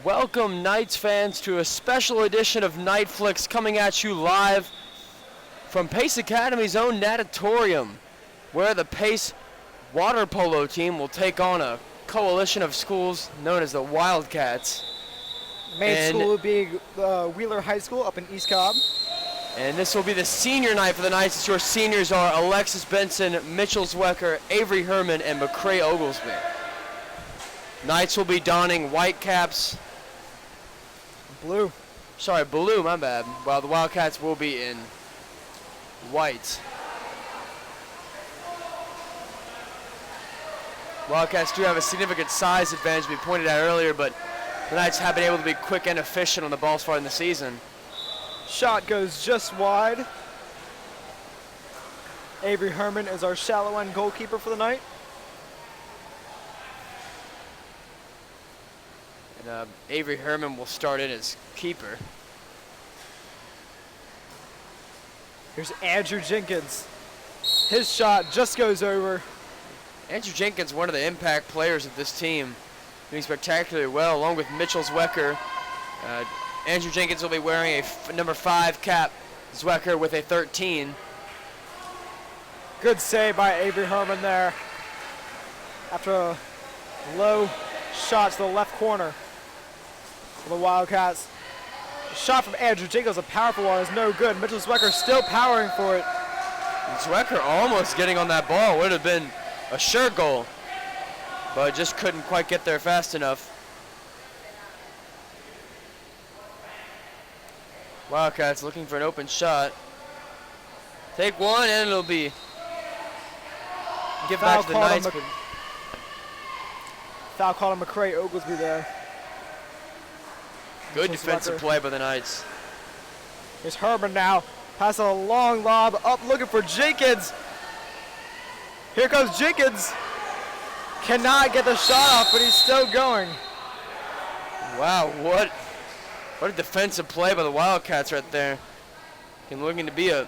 Welcome, Knights fans, to a special edition of Night Flicks coming at you live from Pace Academy's own natatorium, where the Pace water polo team will take on a coalition of schools known as the Wildcats. Main school would be Wheeler High School up in East Cobb. And this will be the senior night for the Knights. Your seniors are Alexis Benson, Mitchell Zwecker, Avery Herman, and McCray Oglesby. Knights will be donning white caps. Blue. Sorry, blue, my bad. While the Wildcats will be in white. Wildcats do have a significant size advantage we pointed out earlier, but the Knights have been able to be quick and efficient on the ball so far in the season. Shot goes just wide. Avery Herman is our shallow end goalkeeper for the night. And Avery Herman will start in as keeper. Here's Andrew Jenkins. His shot just goes over. Andrew Jenkins, one of the impact players of this team, doing spectacularly well, along with Mitchell Zwecker. Andrew Jenkins will be wearing a number 5 cap, Zwecker with a 13. Good save by Avery Herman there. After a low shot to the left corner for the Wildcats. The shot from Andrew Jenkins, a powerful one, is no good. Mitchell Zwecker still powering for it. And Zwecker almost getting on that ball. Would have been a sure goal, but just couldn't quite get there fast enough. Wildcats looking for an open shot. Take one and it'll be give back to the Knights. Foul call on McCray Oglesby there. Good defensive play by the Knights. Here's Herman now. Pass a long lob up looking for Jenkins. Here comes Jenkins. Cannot get the shot off, but he's still going. Wow, what a defensive play by the Wildcats right there. And looking to be a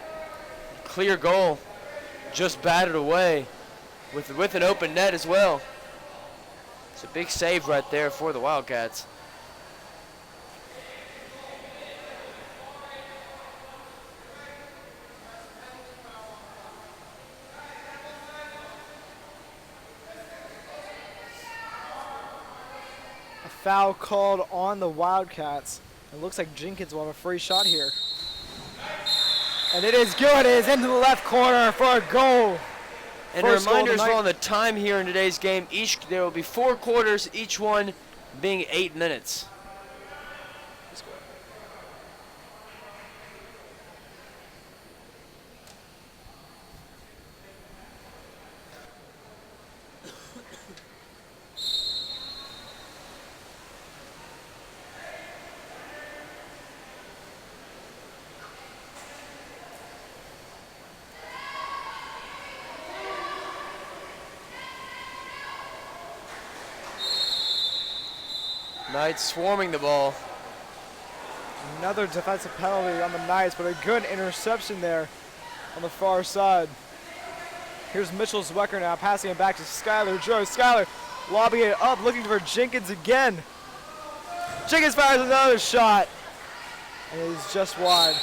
clear goal. Just batted away with an open net as well. It's a big save right there for the Wildcats. A foul called on the Wildcats. It looks like Jenkins will have a free shot here. And it is good. It is into the left corner for a goal. And a reminder as well on the time here in today's game, there will be 4 quarters, each one being 8 minutes. Knights swarming the ball. Another defensive penalty on the Knights, but a good interception there on the far side. Here's Mitchell Zwecker now, passing it back to Skylar Joe. Skylar lobbing it up, looking for Jenkins again. Jenkins fires another shot, and it is just wide.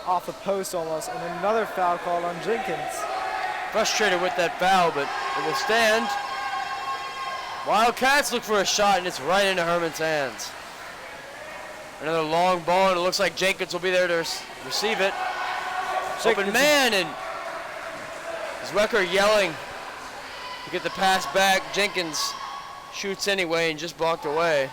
Off the post almost, and another foul called on Jenkins. Frustrated with that foul, but it will stand. Wildcats look for a shot, and it's right into Herman's hands. Another long ball, and it looks like Jenkins will be there to receive it. Open man, and Zwecker yelling to get the pass back. Jenkins shoots anyway and just blocked away.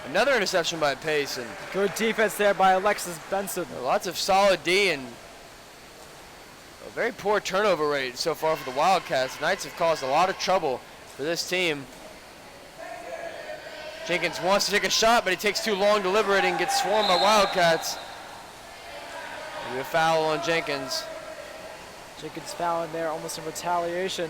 Another interception by Pace. And good defense there by Alexis Benson. Lots of solid D and a very poor turnover rate so far for the Wildcats. Knights have caused a lot of trouble for this team. Jenkins wants to take a shot, but he takes too long deliberating and gets swarmed by Wildcats. Maybe a foul on Jenkins. Jenkins fouling there, almost in retaliation.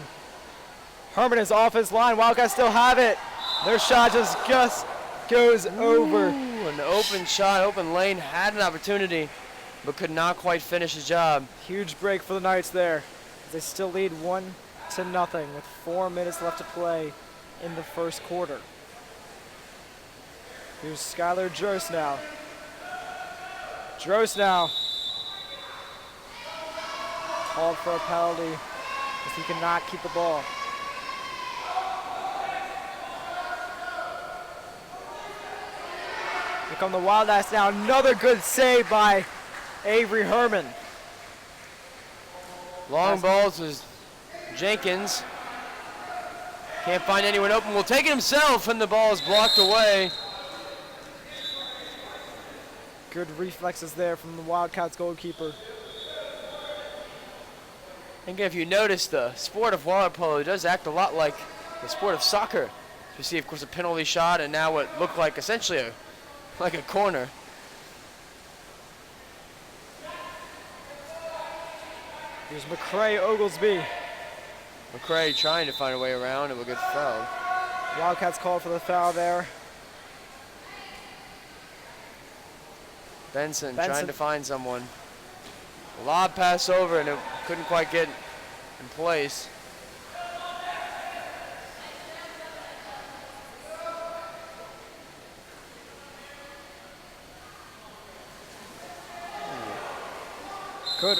Herman is off his line. Wildcats still have it. Their shot just goes over. An open shot, open lane, had an opportunity, but could not quite finish the job. Huge break for the Knights there. They still lead 1-0 6-0 with 4 minutes left to play in the first quarter. Here's Skylar Drost now. Drost now. Called for a penalty as he cannot keep the ball. Here come the Wildcats now. Another good save by Avery Herman. Long balls is Jenkins. Can't find anyone open. Will take it himself, and the ball is blocked away. Good reflexes there from the Wildcats goalkeeper. And again, if you notice, the sport of water polo does act a lot like the sport of soccer. You see, of course, a penalty shot, and now what looked like essentially like a corner. Here's McCray Oglesby. McCray trying to find a way around and will get fouled. Wildcats called for the foul there. Benson trying to find someone. Lob pass over, and it couldn't quite get in place. Good.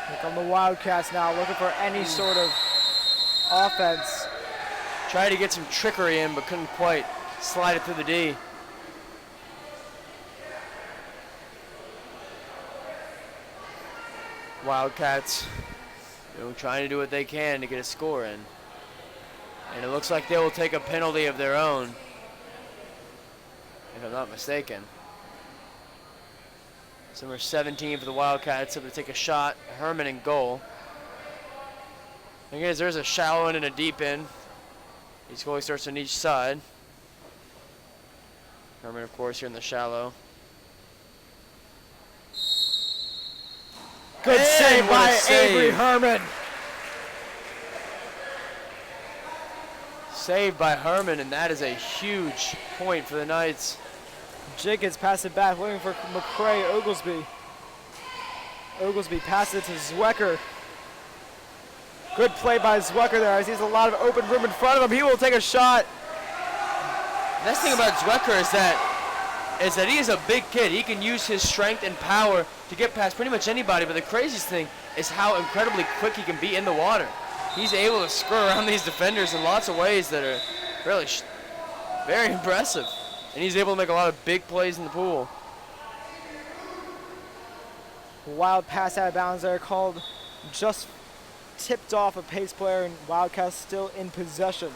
Here come the Wildcats now, looking for any sort of offense. Tried to get some trickery in, but couldn't quite slide it through the D. Wildcats, trying to do what they can to get a score in. And it looks like they will take a penalty of their own, if I'm not mistaken. So number 17 for the Wildcats, up to take a shot. Herman in goal. And guys, there's a shallow end and a deep end. Each goalie starts on each side. Herman, of course, here in the shallow. Good save by Avery Herman. Saved by Herman, and that is a huge point for the Knights. Jenkins pass it back, looking for McCray Oglesby. Oglesby passes it to Zwecker. Good play by Zwecker there as he has a lot of open room in front of him. He will take a shot. The nice thing about Zwecker is that he is a big kid. He can use his strength and power to get past pretty much anybody, but the craziest thing is how incredibly quick he can be in the water. He's able to skirt around these defenders in lots of ways that are really very impressive. And he's able to make a lot of big plays in the pool. Wild pass out of bounds there, called just tipped off a pace player, and Wildcats still in possession.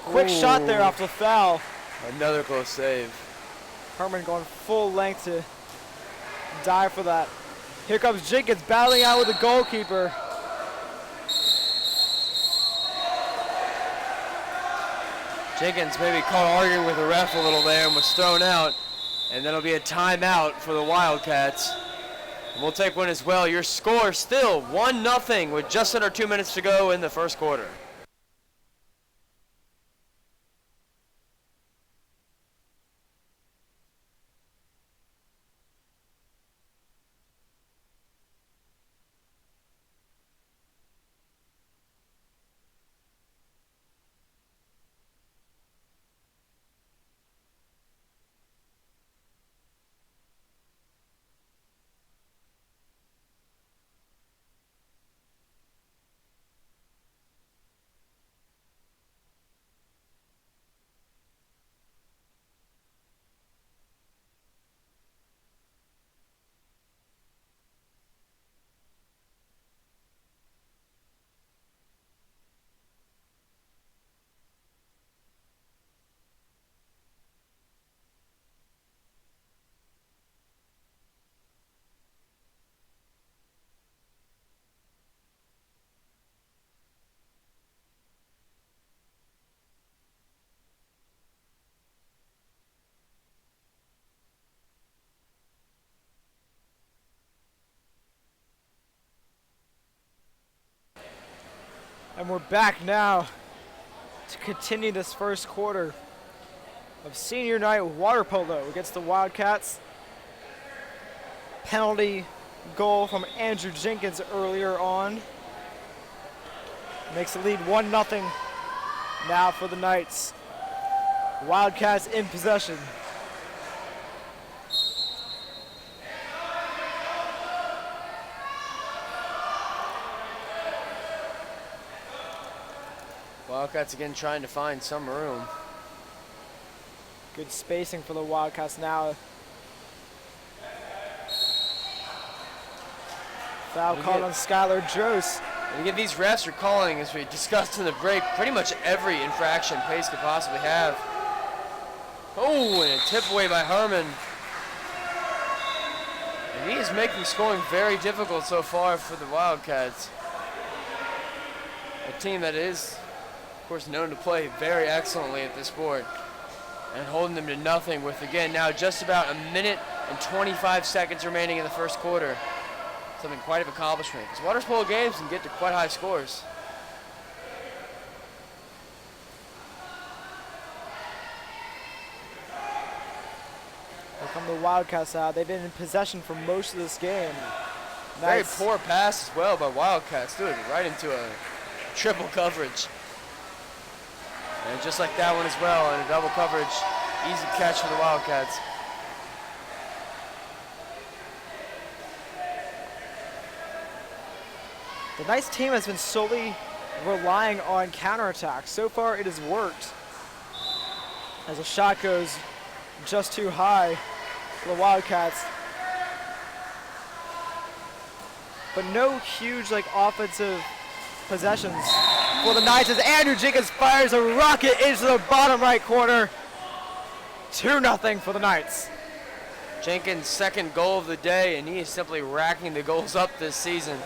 Quick shot there off the foul. Another close save. Herman going full length to dive for that. Here comes Jenkins battling out with the goalkeeper. Jenkins maybe caught arguing with the ref a little there and was thrown out. And then it'll be a timeout for the Wildcats. And we'll take one as well. Your score still 1-0 with just under 2 minutes to go in the first quarter. And we're back now to continue this first quarter of senior night water polo against the Wildcats. Penalty goal from Andrew Jenkins earlier on. Makes the lead 1-0 now for the Knights. Wildcats in possession. Wildcats again trying to find some room. Good spacing for the Wildcats now. Foul called on Skylar Jost. And again, these refs are calling, as we discussed in the break, pretty much every infraction Pace could possibly have. Oh, and a tip away by Herman. And he is making scoring very difficult so far for the Wildcats. A team that is, of course, known to play very excellently at this sport. And holding them to nothing with, again, now just about a minute and 25 seconds remaining in the first quarter. Something quite of accomplishment, because water polo games can get to quite high scores. Here come the Wildcats out. They've been in possession for most of this game. Very Nice. poor pass as well by Wildcats, doing it right into a triple coverage. And just like that one as well, and a double coverage, easy catch for the Wildcats. The Knights team has been solely relying on counterattacks. So far it has worked. As a shot goes just too high for the Wildcats. But no huge offensive possessions for the Knights as Andrew Jenkins fires a rocket into the bottom right corner. 2-0 for the Knights. Jenkins' second goal of the day, and he is simply racking the goals up this season.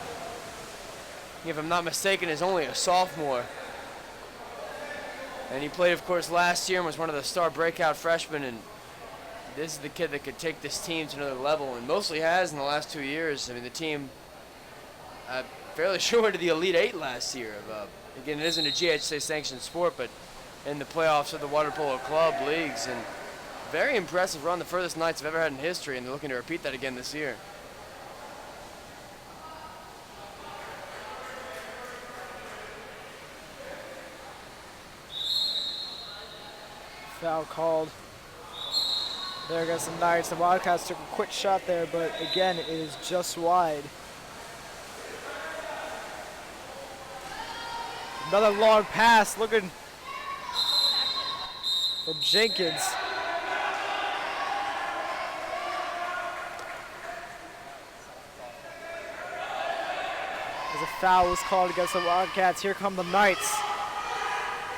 If I'm not mistaken, is only a sophomore. And he played, of course, last year and was one of the star breakout freshmen, and this is the kid that could take this team to another level, and mostly has in the last 2 years. I mean, the team fairly sure into the Elite Eight last year. Again, it isn't a GHSA sanctioned sport, but in the playoffs of the Water Polo Club leagues, and very impressive run, the furthest Knights have ever had in history, and they're looking to repeat that again this year. Foul called. There goes the Knights. The Wildcats took a quick shot there, but again, it is just wide. Another long pass, looking for Jenkins. As a foul was called against the Wildcats, here come the Knights.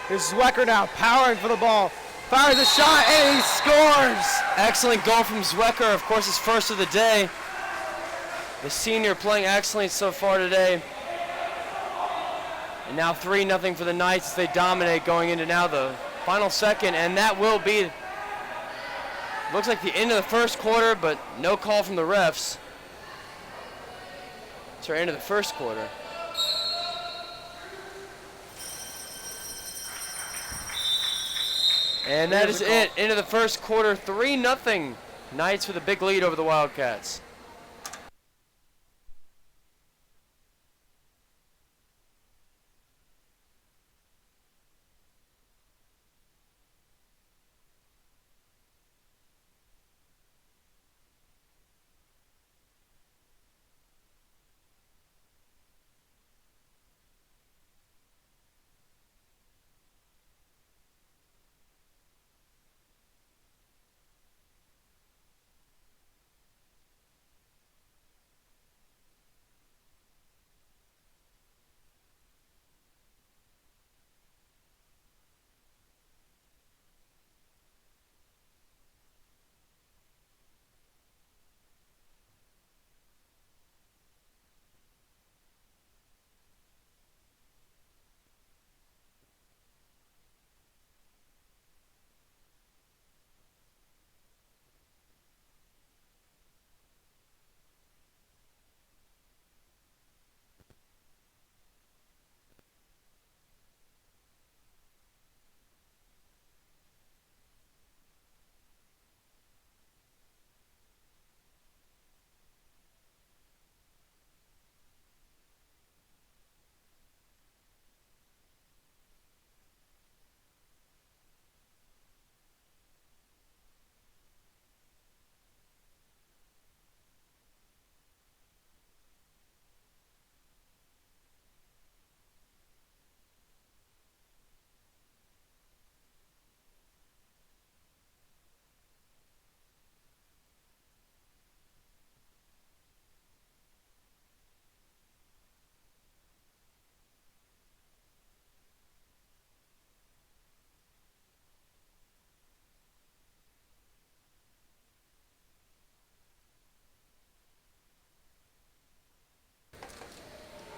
Here's Zwecker now, powering for the ball. Fires a shot, and he scores! Excellent goal from Zwecker, of course, his first of the day. The senior playing excellently so far today. And now 3-0 for the Knights as they dominate going into now the final second, and that will be, looks like the end of the first quarter, but no call from the refs. It's our end of the first quarter. And that is it. Into the first quarter, 3-0. Knights with a big lead over the Wildcats.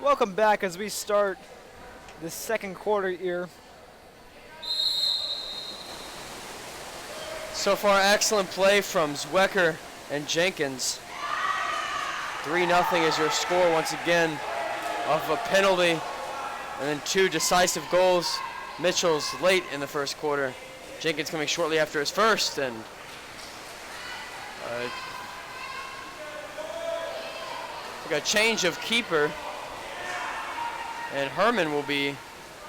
Welcome back as we start the second quarter here. So far, excellent play from Zwecker and Jenkins. 3-0 is your score once again off of a penalty, and then 2 decisive goals. Mitchell's late in the first quarter. Jenkins coming shortly after his first, and a change of keeper, and Herman will be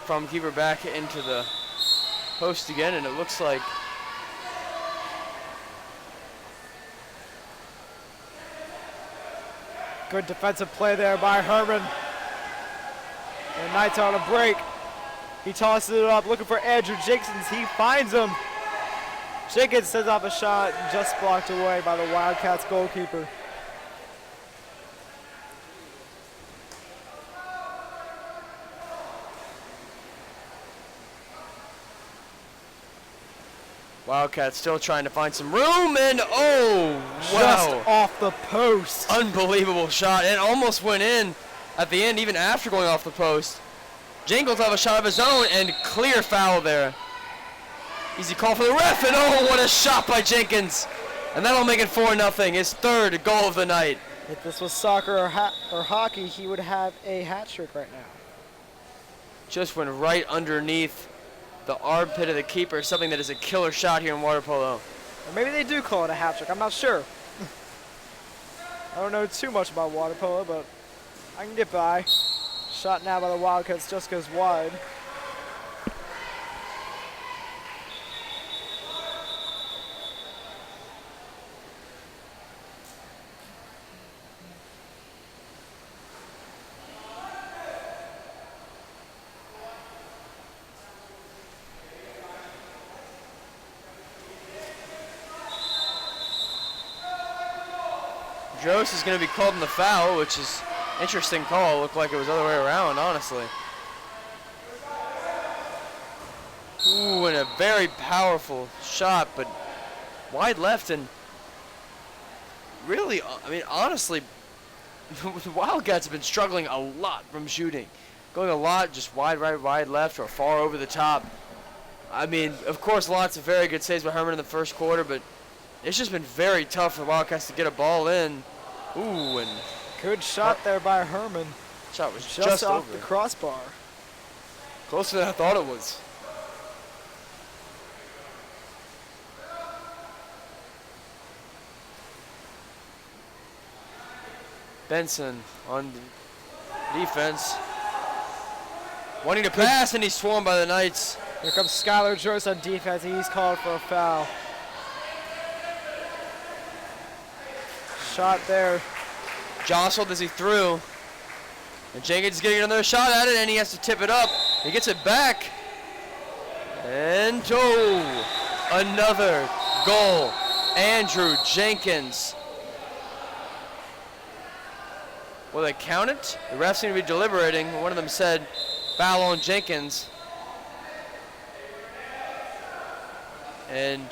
from keeper back into the post again, and it looks like good defensive play there by Herman. And Knights on a break. He tosses it up looking for Andrew Jenkins. He finds him. Jenkins sends off a shot just blocked away by the Wildcats goalkeeper. Wildcats still trying to find some room, and oh, wow. Just off the post. Unbelievable shot, and almost went in at the end, even after going off the post. Jenkins will have a shot of his own, and clear foul there. Easy call for the ref, and oh, what a shot by Jenkins. And that'll make it 4-0, his third goal of the night. If this was soccer or hockey, he would have a hat trick right now. Just went right underneath the armpit of the keeper, something that is a killer shot here in water polo. Or maybe they do call it a hat trick, I'm not sure. I don't know too much about water polo, but I can get by. Shot now by the Wildcats just goes wide. Jost is going to be called in the foul, which is interesting call. Looked like it was the other way around, honestly. Ooh, and a very powerful shot, but wide left, and really, I mean, honestly, the Wildcats have been struggling a lot from shooting. Going a lot, just wide right, wide left, or far over the top. I mean, of course, lots of very good saves by Herman in the first quarter, but it's just been very tough for the Wildcats to get a ball in. Ooh, and good shot there by Herman. Shot was just off over the crossbar. Closer than I thought it was. Benson on defense. Wanting to pass, and he's swarmed by the Knights. Here comes Skylar Joyce on defense. He's called for a foul. Shot there. Jostled as he threw. And Jenkins is getting another shot at it, and he has to tip it up. He gets it back. And oh, another goal. Andrew Jenkins. Will they count it? The refs seem to be deliberating. One of them said foul on Jenkins. And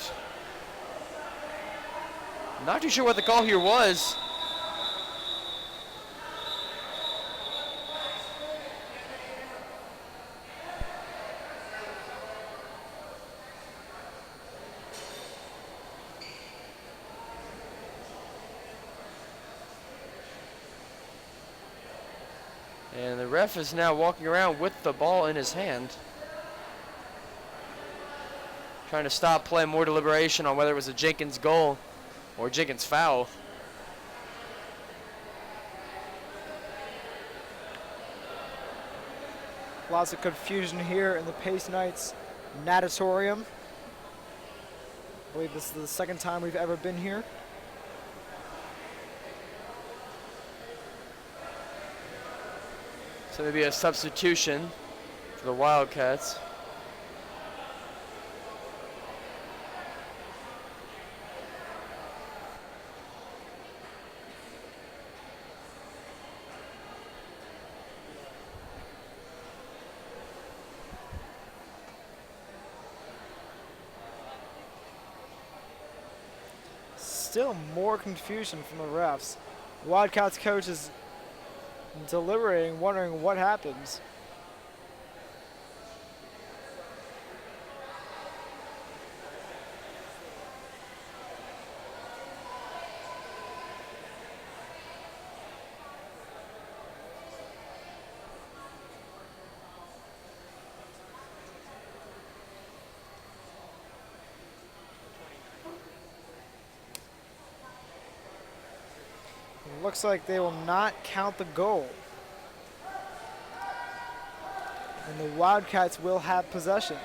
not too sure what the call here was. And the ref is now walking around with the ball in his hand, trying to stop play, more deliberation on whether it was a Jenkins goal or Jenkins foul. Lots of confusion here in the Pace Knights natatorium. I believe this is the second time we've ever been here. So maybe a substitution for the Wildcats. Still more confusion from the refs. Wildcats coach is deliberating, wondering what happens. Looks like they will not count the goal. And the Wildcats will have possession.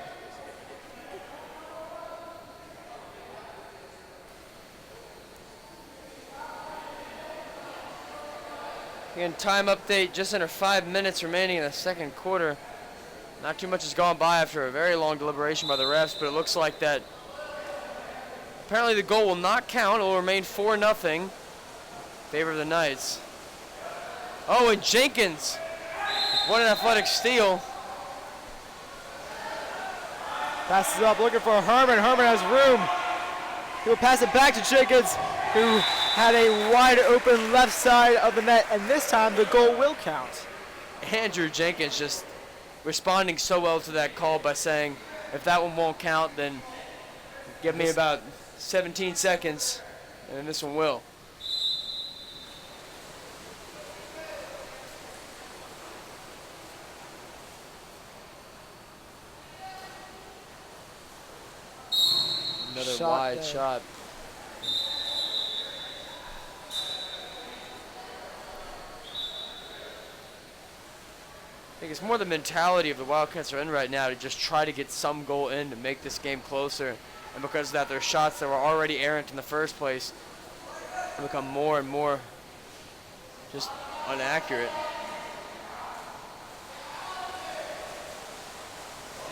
Again, time update, just under 5 minutes remaining in the second quarter. Not too much has gone by after a very long deliberation by the refs, but it looks like that apparently the goal will not count. It will remain 4-0. Favor of the Knights. Oh, and Jenkins, what an athletic steal. Passes up, looking for Herman. Herman has room. He will pass it back to Jenkins, who had a wide open left side of the net, and this time the goal will count. Andrew Jenkins just responding so well to that call by saying, if that one won't count, then give me about 17 seconds, and this one will. Another wide shot. I think it's more the mentality of the Wildcats are in right now to just try to get some goal in to make this game closer. And because of that, their shots that were already errant in the first place have become more and more just inaccurate.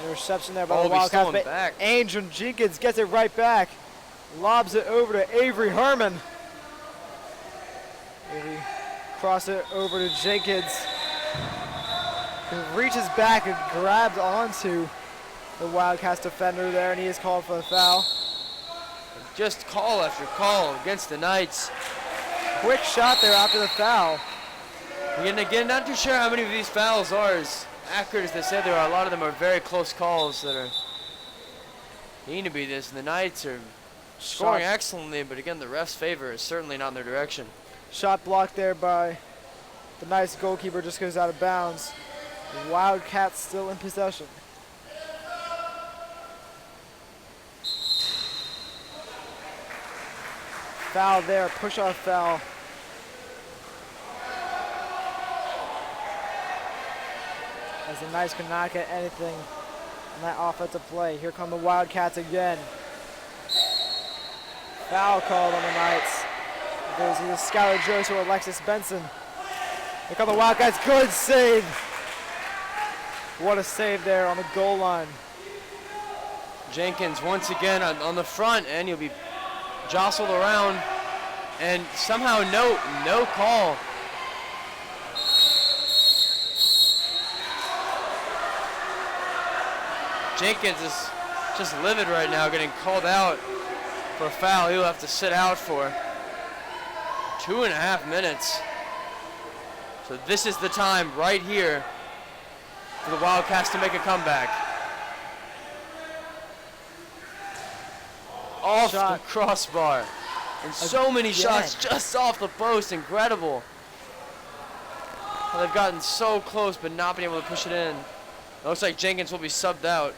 Interception there by the Wildcats. Back. Angel Jenkins gets it right back. Lobs it over to Avery Herman. Avery cross it over to Jenkins, who reaches back and grabs onto the Wildcats defender there, and he is called for the foul. Just call after call against the Knights. Quick shot there after the foul. And again, not too sure how many of these fouls are as accurate as they said there are. A lot of them are very close calls that are need to be this, and the Knights are scoring excellently, but again, the ref's favor is certainly not in their direction. Shot blocked there by the Knights goalkeeper, just goes out of bounds. The Wildcats still in possession. Foul there, push-off foul. As the Knights could not get anything on that offensive play. Here come the Wildcats again. Foul called on the Knights. It goes either Skylar Jones or Alexis Benson. Here come the Wildcats, good save. What a save there on the goal line. Jenkins once again on the front, and he'll be jostled around, and somehow no call. Jenkins is just livid right now, getting called out for a foul. He'll have to sit out for 2.5 minutes. So this is the time right here for the Wildcats to make a comeback. Off the crossbar. And so many shots just off the post. Incredible. Well, they've gotten so close but not been able to push it in. It looks like Jenkins will be subbed out.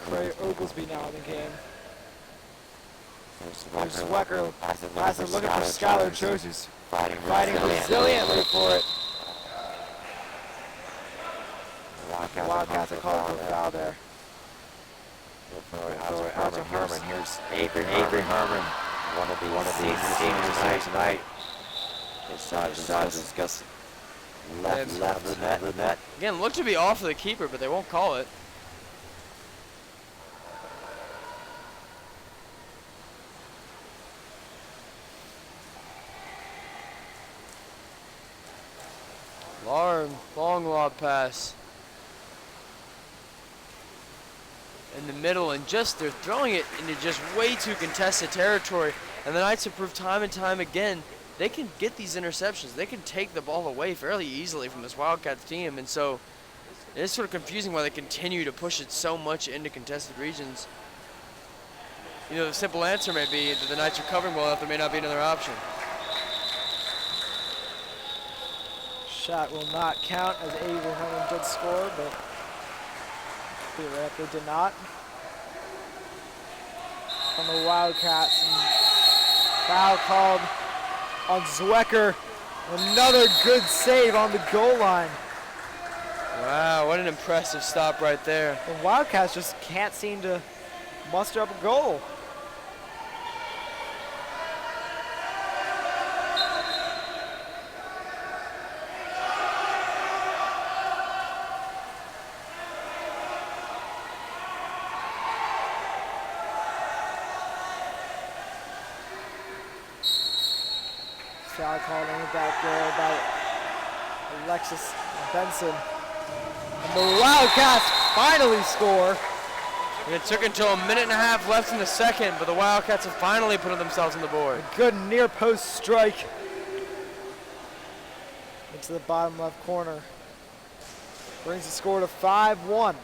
Craig Oglesby now in the game. There's Wecker. Passes looking for Skylar Jones, who's fighting resiliently for it. Wildcats are calling for a foul there. Out to Herman. Here's Avery Herman. One of the seniors tonight. His shot is just left the net. Again, looked to be off of the keeper, but they won't call it. Long lob pass. And in the middle, and just they're throwing it into just way too contested territory. And the Knights have proved time and time again they can get these interceptions. They can take the ball away fairly easily from this Wildcats team, and so it's sort of confusing why they continue to push it so much into contested regions. You know, the simple answer may be that the Knights are covering well enough, there may not be another option. Shot will not count as Avery Herman did score, but theoretically did not. From the Wildcats, and foul called on Zwecker. Another good save on the goal line. Wow, what an impressive stop right there. The Wildcats just can't seem to muster up a goal. Foul called in the back there by Alexis Benson. And the Wildcats finally score. And it took until a minute and a half left in the second, but the Wildcats have finally put themselves on the board. A good near post strike into the bottom left corner. Brings the score to 5-1.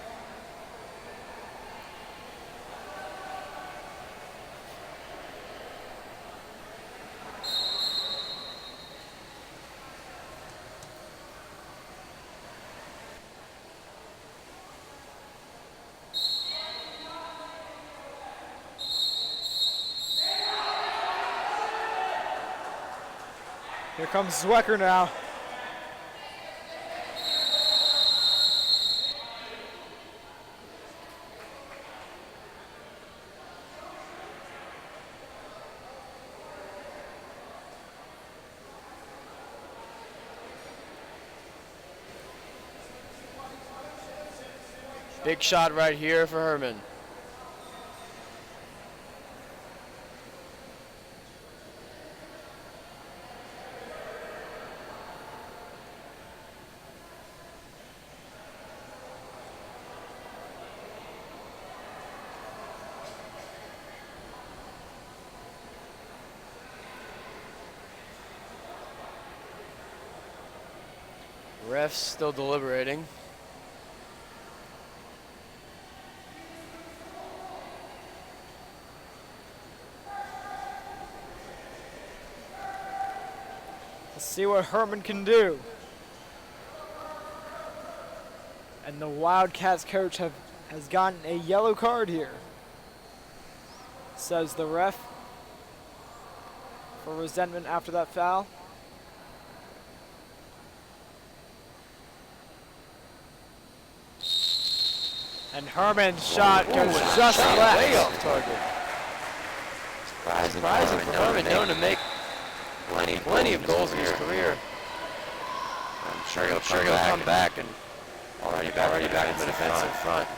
Here comes Zwecker now. Big shot right here for Herman. Refs still deliberating. Let's see what Herman can do. And the Wildcats coach has gotten a yellow card here, says the ref, for resentment after that foul. And Herman's shot goes just left. Way off target. Surprising for Herman, known to make plenty of goals in his career. I'm sure he'll come back and already back in the defensive front.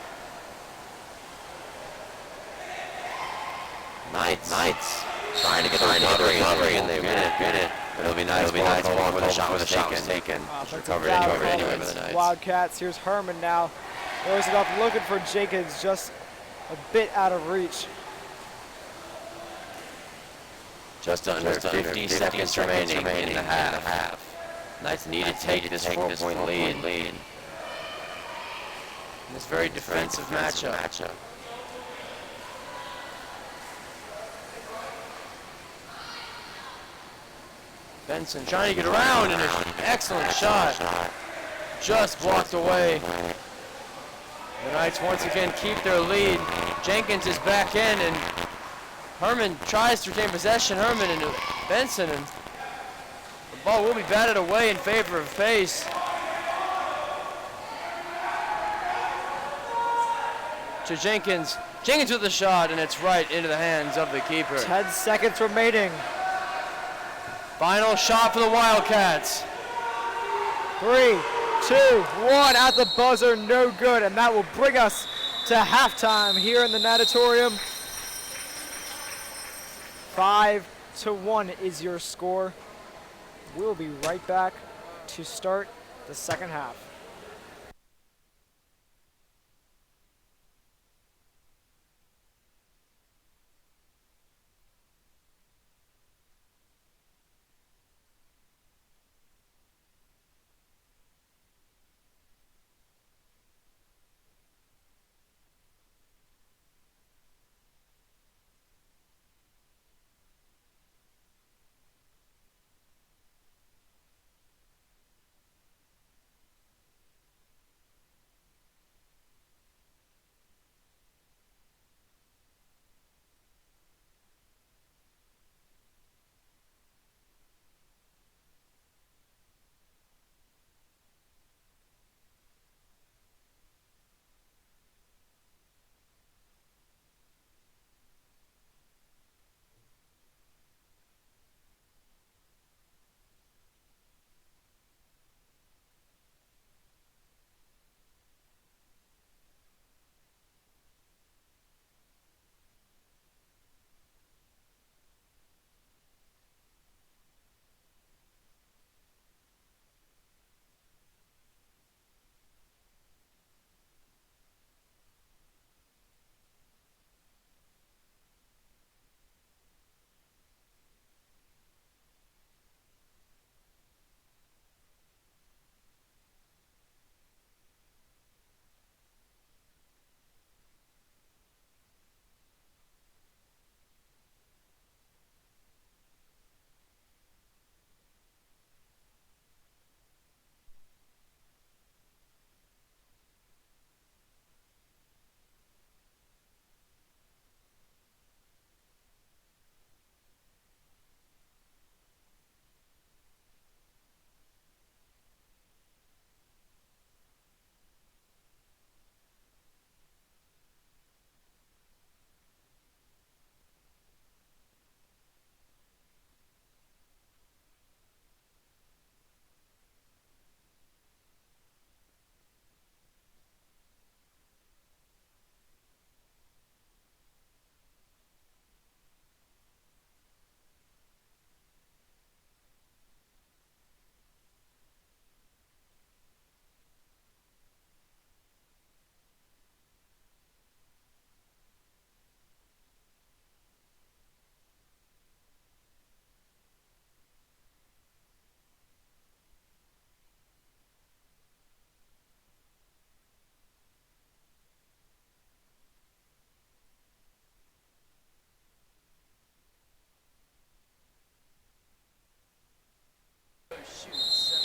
Knights trying to get the recovery, and they win it. But it'll be nice ball where the shot was taken. Recovered anyway by the Knights. Wildcats, here's Herman now. Throws it up looking for Jenkins, just a bit out of reach. Just under 50 seconds remaining in the half. Knights need to take this 4-point lead. In this very defensive matchup. Benson trying to get around, and an excellent shot. Just blocked away. The Knights once again keep their lead. Jenkins is back in, and Herman tries to retain possession. Herman and Benson, and the ball will be batted away in favor of Pace. To Jenkins. Jenkins with the shot, and it's right into the hands of the keeper. 10 seconds remaining. Final shot for the Wildcats. 3, 2, 1 at the buzzer, no good, and that will bring us to halftime here in the natatorium. 5-1 is your score. We'll be right back to start the second half.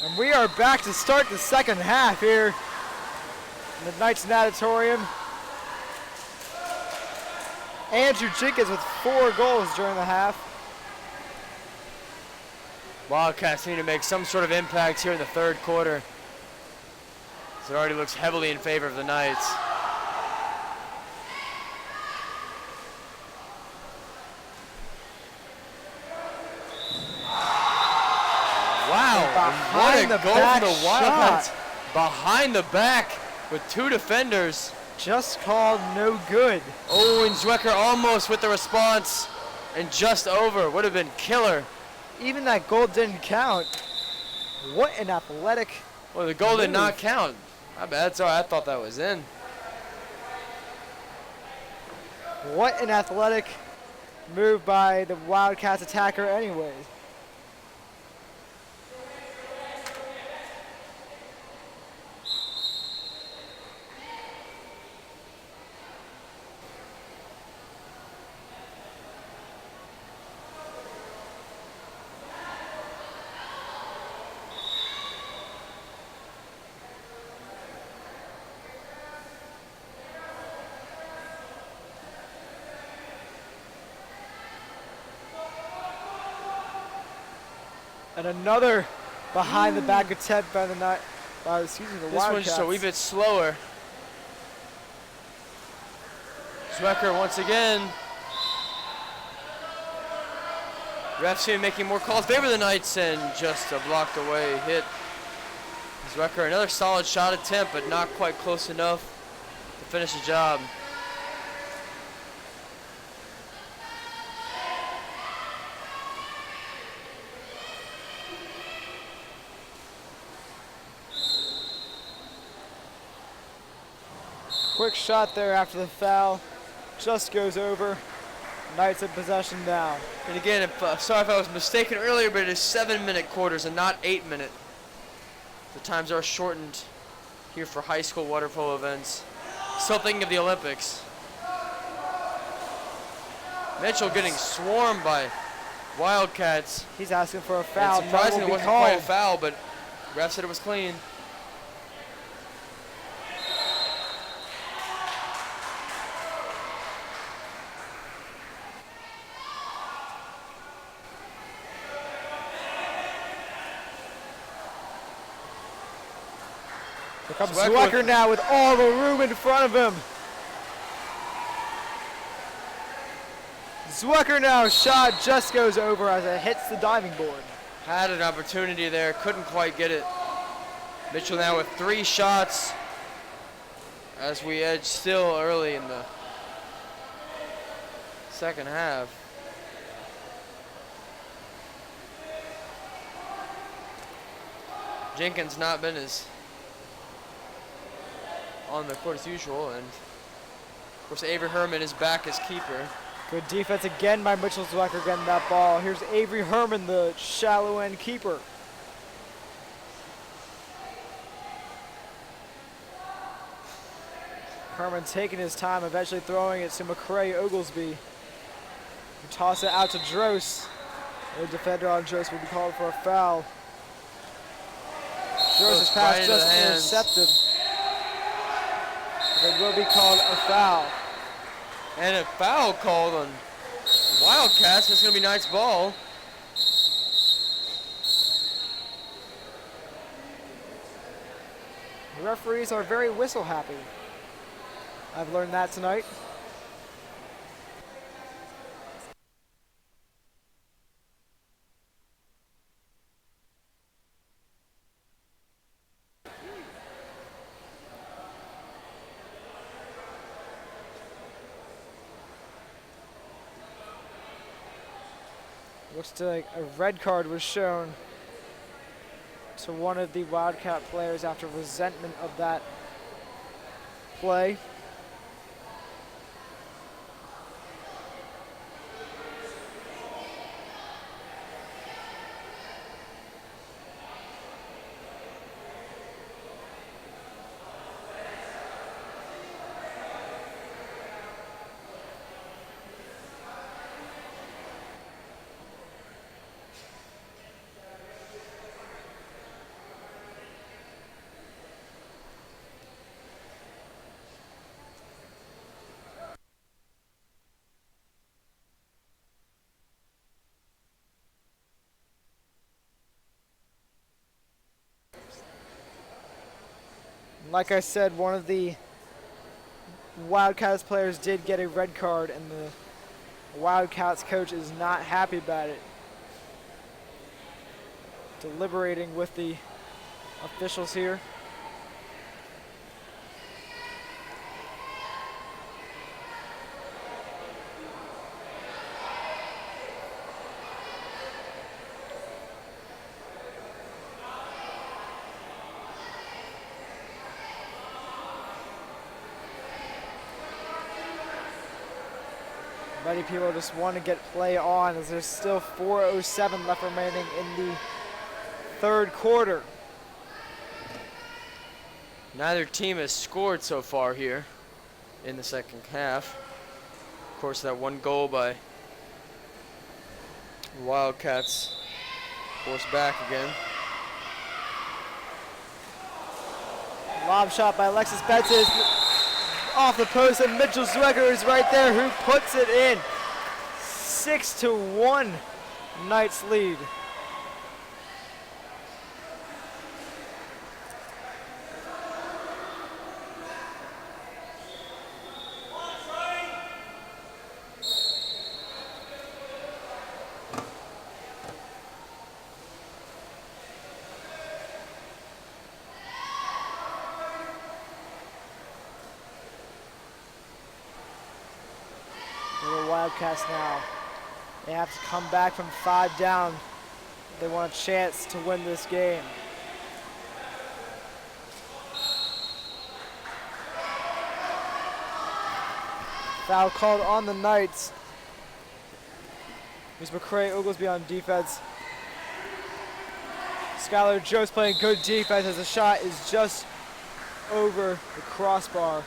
And we are back to start the second half here in the Knights Natatorium. Andrew Jenkins with 4 goals during the half. Wildcats need to make some sort of impact here in the third quarter. So it already looks heavily in favor of the Knights. Wow, what a goal from the Wildcats. Behind the back with 2 defenders. Just called no good. Oh, and Zwecker almost with the response and just over. Would have been killer. Even that goal didn't count. What an athletic Well, the goal did move. not count. I bet that's all right. I thought that was in. What an athletic move by the Wildcats attacker anyways. And another behind the back attempt by the This Wildcats. one's just a wee bit slower. Zwecker once again. Refs here making more calls favor the Knights and just a blocked away hit. Zwecker, another solid shot attempt, but not quite close enough to finish the job. Quick shot there after the foul. Just goes over. Knights in possession now. And again, sorry if I was mistaken earlier, but it is 7-minute quarters and not 8-minute. The times are shortened here for high school water polo events. Still thinking of the Olympics. Mitchell getting swarmed by Wildcats. He's asking for a foul. And surprisingly, it None will be wasn't quite a called. foul, but ref said it was clean. Here comes Zwecker Zwecker now with all the room in front of him. Zwecker now, shot just goes over as it hits the diving board. Had an opportunity there, couldn't quite get it. Mitchell now with 3 shots as we edge still early in the second half. Jenkins not been as on the court as usual, and of course Avery Herman is back as keeper. Good defense again by Mitchell Zwecker getting that ball. Here's Avery Herman, the shallow end keeper. Herman taking his time, eventually throwing it to McCray Oglesby. Who toss it out to Drost. The defender on Drost will be called for a foul. Drost's pass right into just the hands. intercepted. It will be called a foul. And a foul called on Wildcats. It's going to be Knights ball. The referees are very whistle happy. I've learned that tonight. Looks like a red card was shown to one of the Wildcat players after resentment of that play. Like I said, one of the Wildcats players did get a red card, and the Wildcats coach is not happy about it. Deliberating with the officials here. Many people just want to get play on as there's still 4:07 left remaining in the third quarter. Neither team has scored so far here in the second half. Of course, that one goal by Wildcats forced back again. Lob shot by Alexis Betts is off the post, and Mitchell Zwecker is right there who puts it in. 6-1 Knights lead. The Wildcats now, they have to come back from 5 down. They want a chance to win this game. Foul called on the Knights. Here's McCray Oglesby on defense. Skylar Jost playing good defense as the shot is just over the crossbar.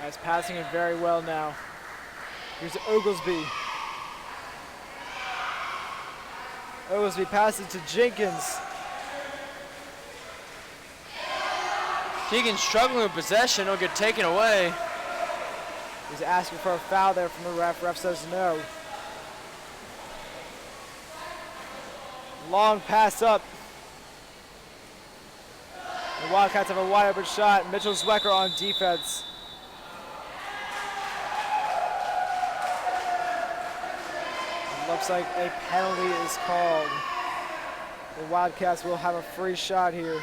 Guys passing it very well now. Here's Oglesby. Oglesby passes to Jenkins. Keegan struggling with possession, it'll get taken away. He's asking for a foul there from the ref. Ref says no. Long pass up. The Wildcats have a wide open shot. Mitchell Zwecker on defense. Looks like a penalty is called. The Wildcats will have a free shot here.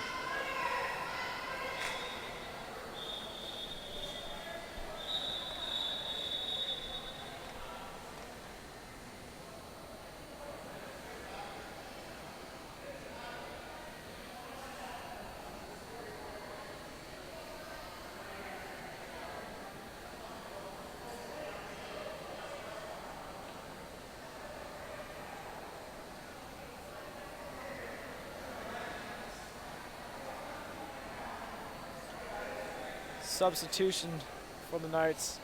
Substitution for the Knights.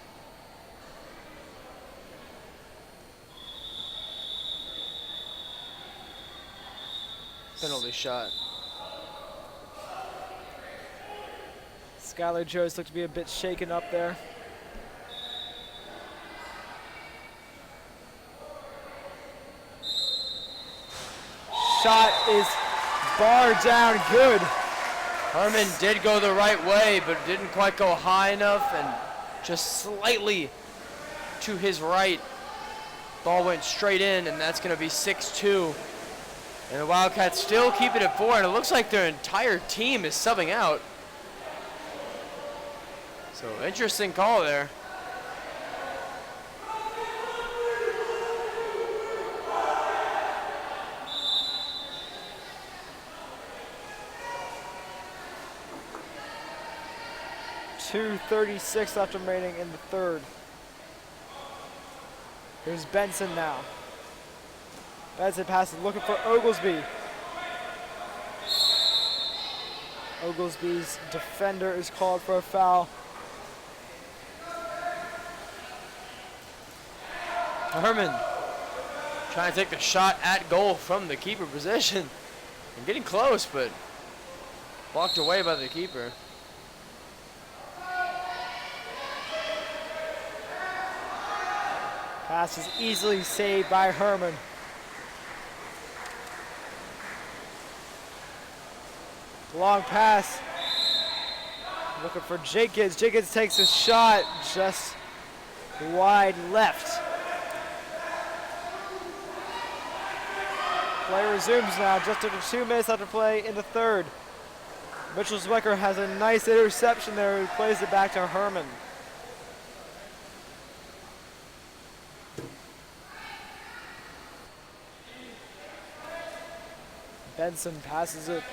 Penalty shot. Skylar Jost looked to be a bit shaken up there. Shot is barred down good. Herman did go the right way, but didn't quite go high enough and just slightly to his right. Ball went straight in, and that's going to be 6-2. And the Wildcats still keep it at 4, and it looks like their entire team is subbing out. So interesting call there. .236 left remaining in the third. Here's Benson now. Benson passes, looking for Oglesby. Oglesby's defender is called for a foul. Herman trying to take the shot at goal from the keeper position. And getting close, but blocked away by the keeper. Pass is easily saved by Herman. Long pass. Looking for Jenkins. Jenkins takes a shot just wide left. Play resumes now, just under 2 minutes after play in the third. Mitchell Zwecker has a nice interception there. He plays it back to Herman. Benson passes it.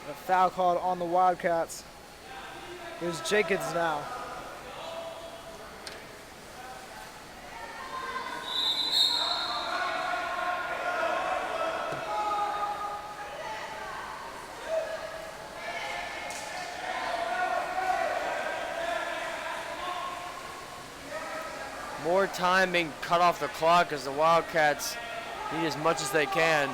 A foul called on the Wildcats. Here's Jenkins now. More time being cut off the clock as the Wildcats need as much as they can.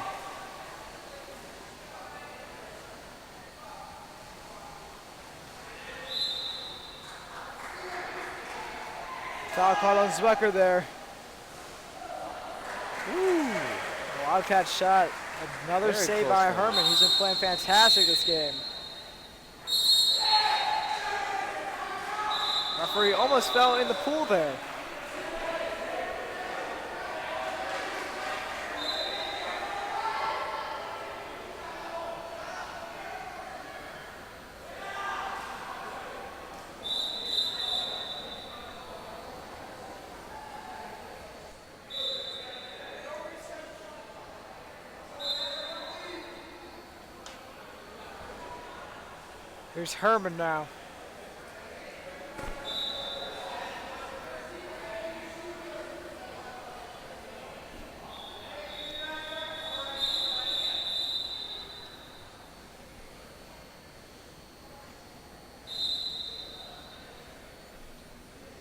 Foul call on Zwecker there. Ooh. Wildcat shot. Another Very save close by one. Herman. He's been playing fantastic this game. Referee almost fell in the pool there. Here's Herman now.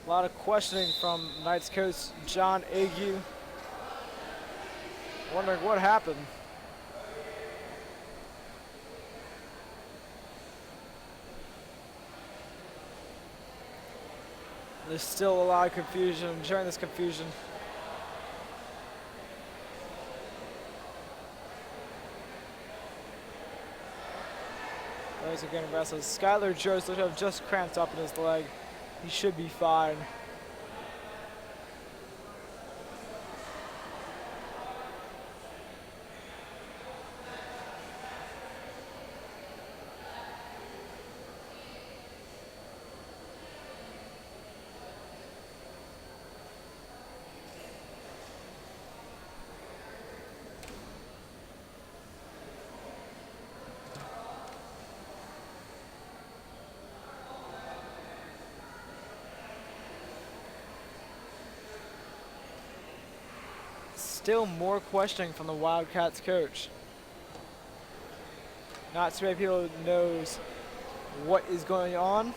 A lot of questioning from Knights coach John Ague. Wondering what happened. There's still a lot of confusion. During this confusion, those are getting restless. Skylar Jones looks to have just cramped up in his leg. He should be fine. Still more questioning from the Wildcats coach. Not too many people knows what is going on.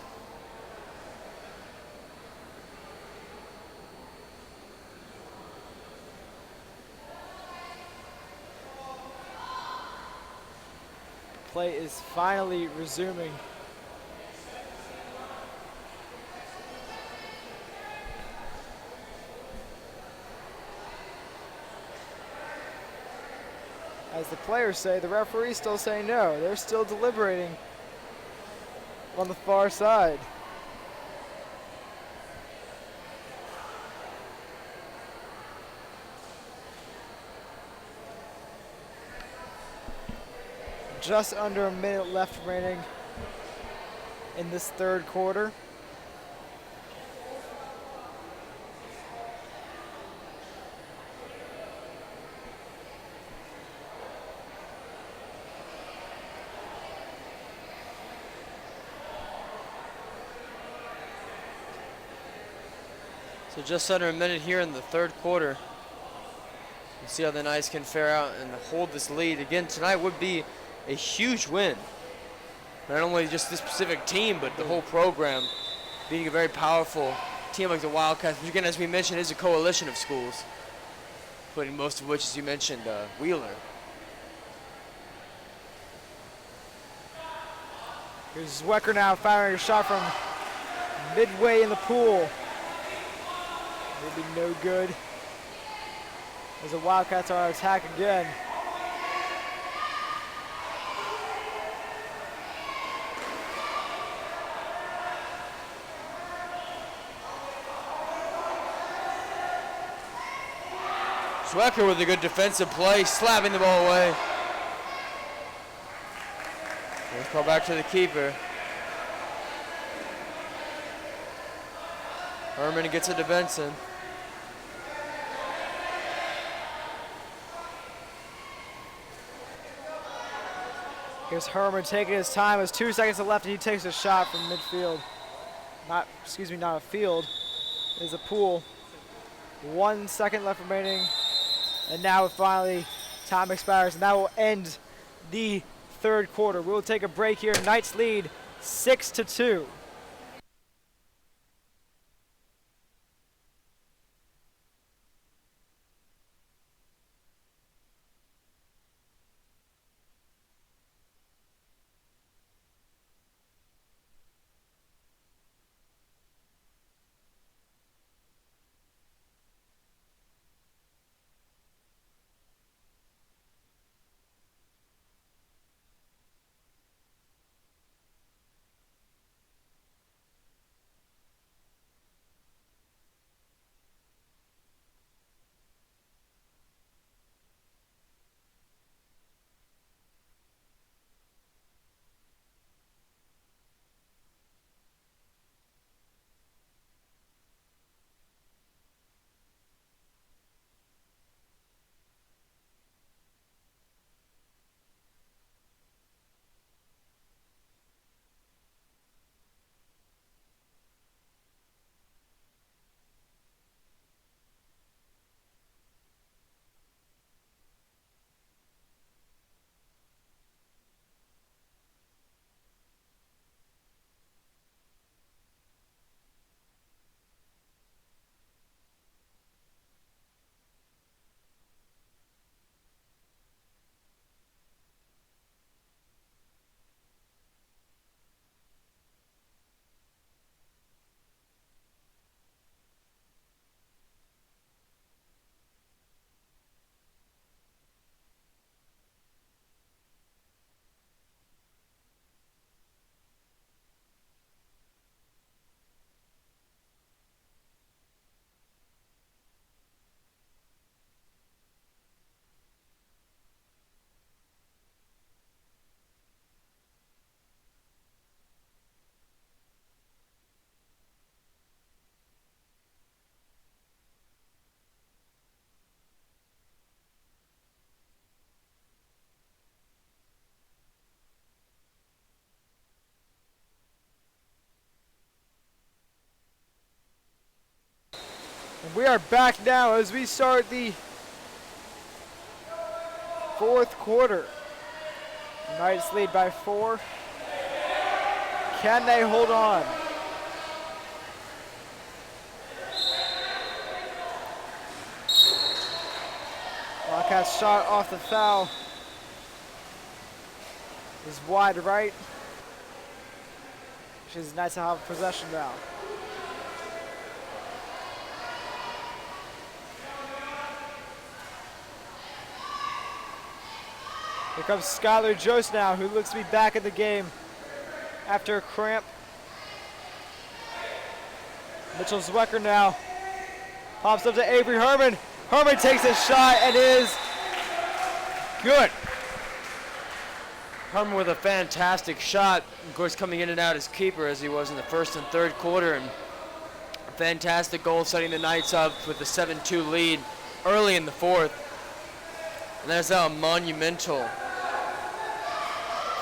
Play is finally resuming. As the players say, the referees still say no. They're still deliberating on the far side. Just under a minute left remaining in this third quarter. So just under a minute here in the third quarter. We'll see how the Knights can fare out and hold this lead. Again, tonight would be a huge win. Not only just this specific team, but the whole program being a very powerful team like the Wildcats, which again, as we mentioned, is a coalition of schools, including most of which, as you mentioned, Wheeler. Here's Zwecker now firing a shot from midway in the pool. Will be no good as the Wildcats are on attack again. Zwecker with a good defensive play, slapping the ball away. Let's call back to the keeper. Herman gets it to Benson. Here's Herman taking his time. There's 2 seconds left and he takes a shot from midfield. Not a field. It's a pool. 1 second left remaining. And now finally time expires and that will end the third quarter. We'll take a break here. Knights lead 6-2. We are back now as we start the fourth quarter. Knights lead by 4. Can they hold on? Wildcats shot off the foul is wide right. Which is Knights to have possession now. Here comes Skylar Jost now, who looks to be back in the game after a cramp. Mitchell Zwecker now pops up to Avery Herman. Herman takes a shot and is good. Herman with a fantastic shot. Of course, coming in and out as keeper as he was in the first and third quarter. And a fantastic goal setting the Knights up with the 7-2 lead early in the fourth. And that's a monumental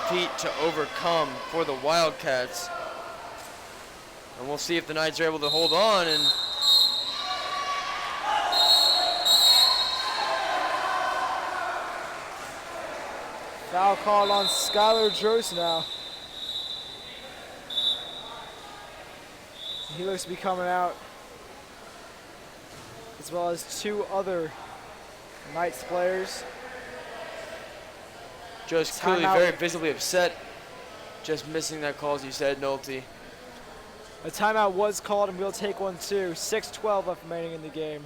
feat to overcome for the Wildcats. And we'll see if the Knights are able to hold on. And foul call on Skylar Jost now. He looks to be coming out, as well as 2 other Knights players. Joe's clearly very visibly upset, just missing that call, as you said, Nolte. A timeout was called, and we'll take one too. 6:12 left remaining in the game.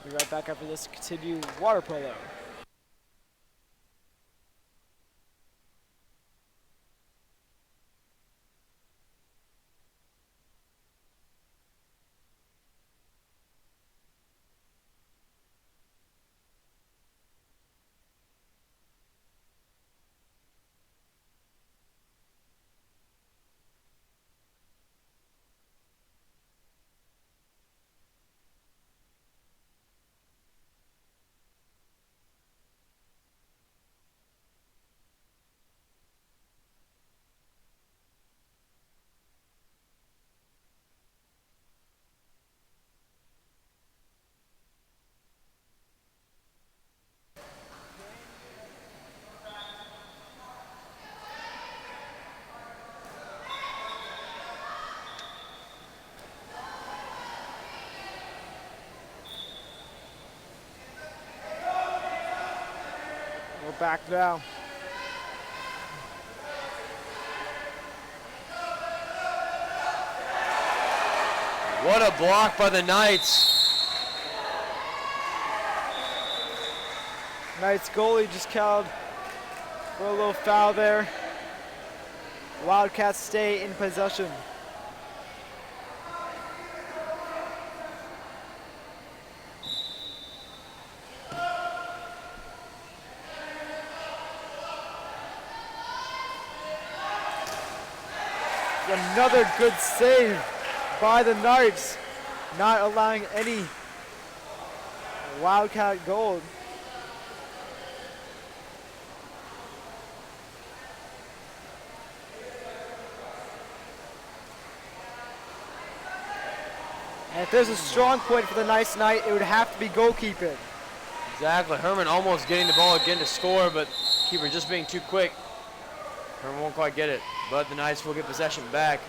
We'll be right back after this to continue water polo. We're back now. What a block by the Knights. Knights goalie just called for a little foul there. Wildcats stay in possession. Another good save by the Knights, not allowing any Wildcat goal. And if there's a strong point for the Knights tonight, it would have to be goalkeeping. Exactly. Herman almost getting the ball again to score, but keeper just being too quick. Herman won't quite get it, but the Knights will get possession back.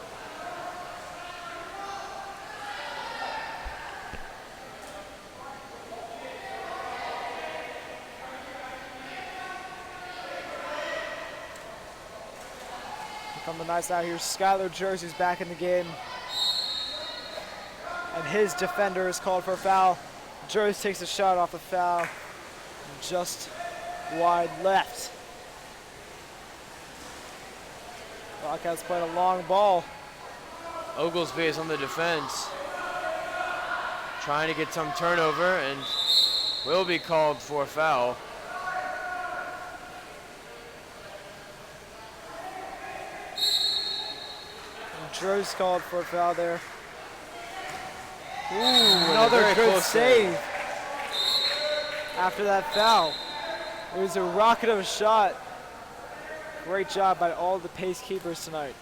Here come the Knights out here. Skylar Jersey's back in the game. And his defender is called for a foul. Jersey takes a shot off the foul. Just wide left. Wildcats playing a long ball. Oglesby is on the defense, trying to get some turnover, and will be called for a foul. And Drew's called for a foul there. Ooh, another good save after that foul. It was a rocket of a shot. Great job by all the pace keepers tonight.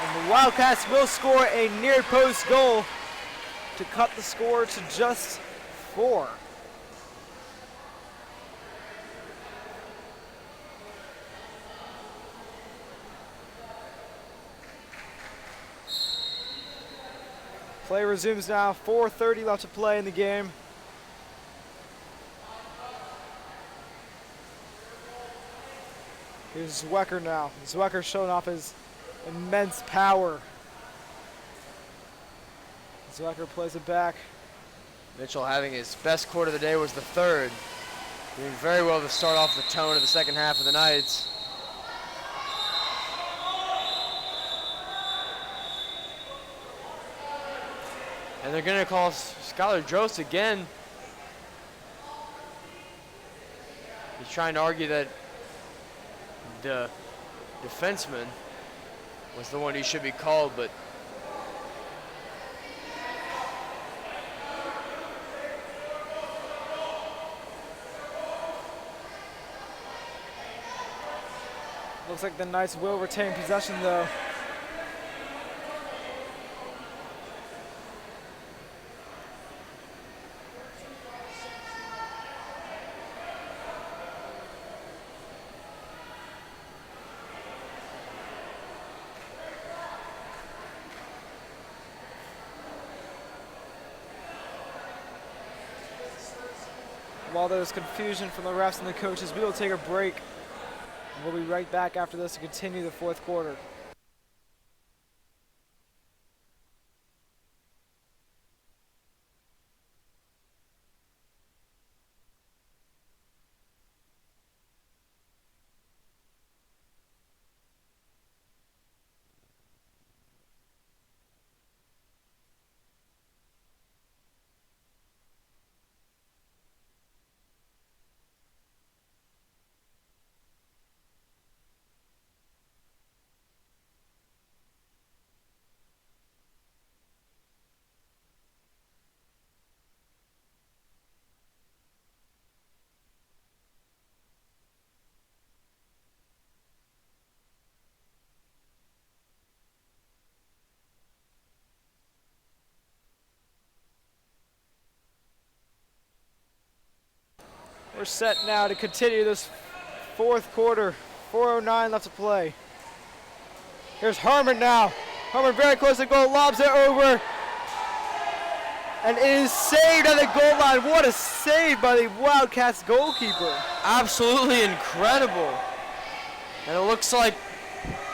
And the Wildcats will score a near post goal to cut the score to just 4. Play resumes now, 4:30 left to play in the game. Here's Zwecker now. Zwecker showing off his immense power. Zwecker plays it back. Mitchell having his best quarter of the day was the third. Doing very well to start off the tone of the second half of the Knights. And they're going to call Skylar Drost again. He's trying to argue that the defenseman was the one who should be called, but looks like the Knights will retain possession though. while there's confusion from the refs and the coaches, we will take a break. We'll be right back after this to continue the fourth quarter. We're set now to continue this fourth quarter. 4:09 left to play. Here's Herman now. Herman very close to goal, lobs it over. And it is saved at the goal line. What a save by the Wildcats goalkeeper. Absolutely incredible. And it looks like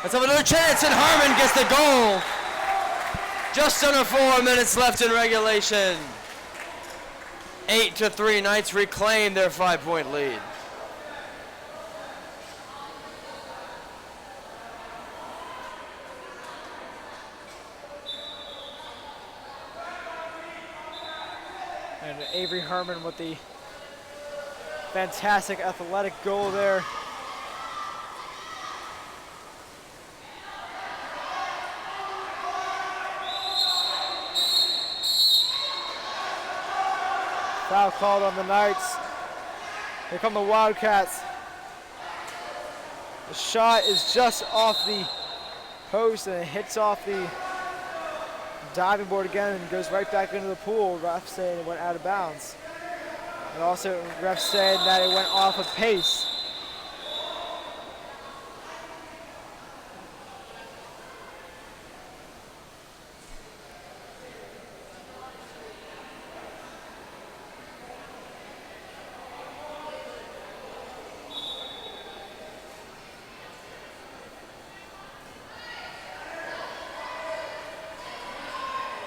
let's have another chance, and Herman gets the goal. Just under 4 minutes left in regulation. 8-3, Knights reclaim their 5-point lead. And Avery Herman with the fantastic athletic goal there. Foul called on the Knights. Here come the Wildcats. The shot is just off the post and it hits off the diving board again and goes right back into the pool. Ref saying it went out of bounds. And also ref saying that it went off of pace.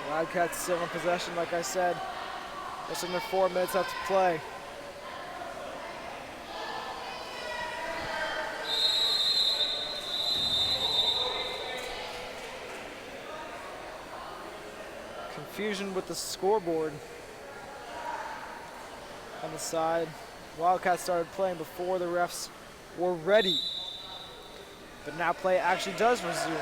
Wildcats still in possession, like I said. Just under 4 minutes left to play. Confusion with the scoreboard on the side. Wildcats started playing before the refs were ready. But now play actually does resume.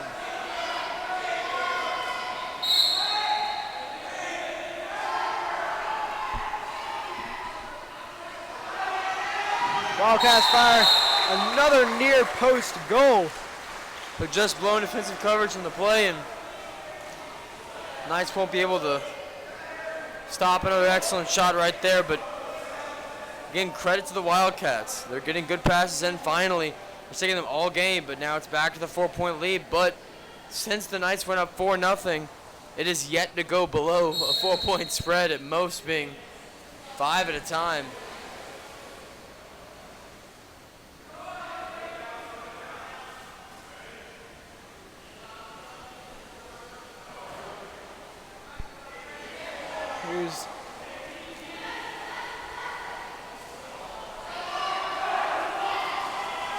Wildcats fire another near post goal. But just blown defensive coverage from the play, and Knights won't be able to stop another excellent shot right there. But again, credit to the Wildcats. They're getting good passes in finally. It's taking them all game, but now it's back to the 4-point lead. But since the Knights went up 4-0, it is yet to go below a 4-point spread, at most being 5 at a time. Here's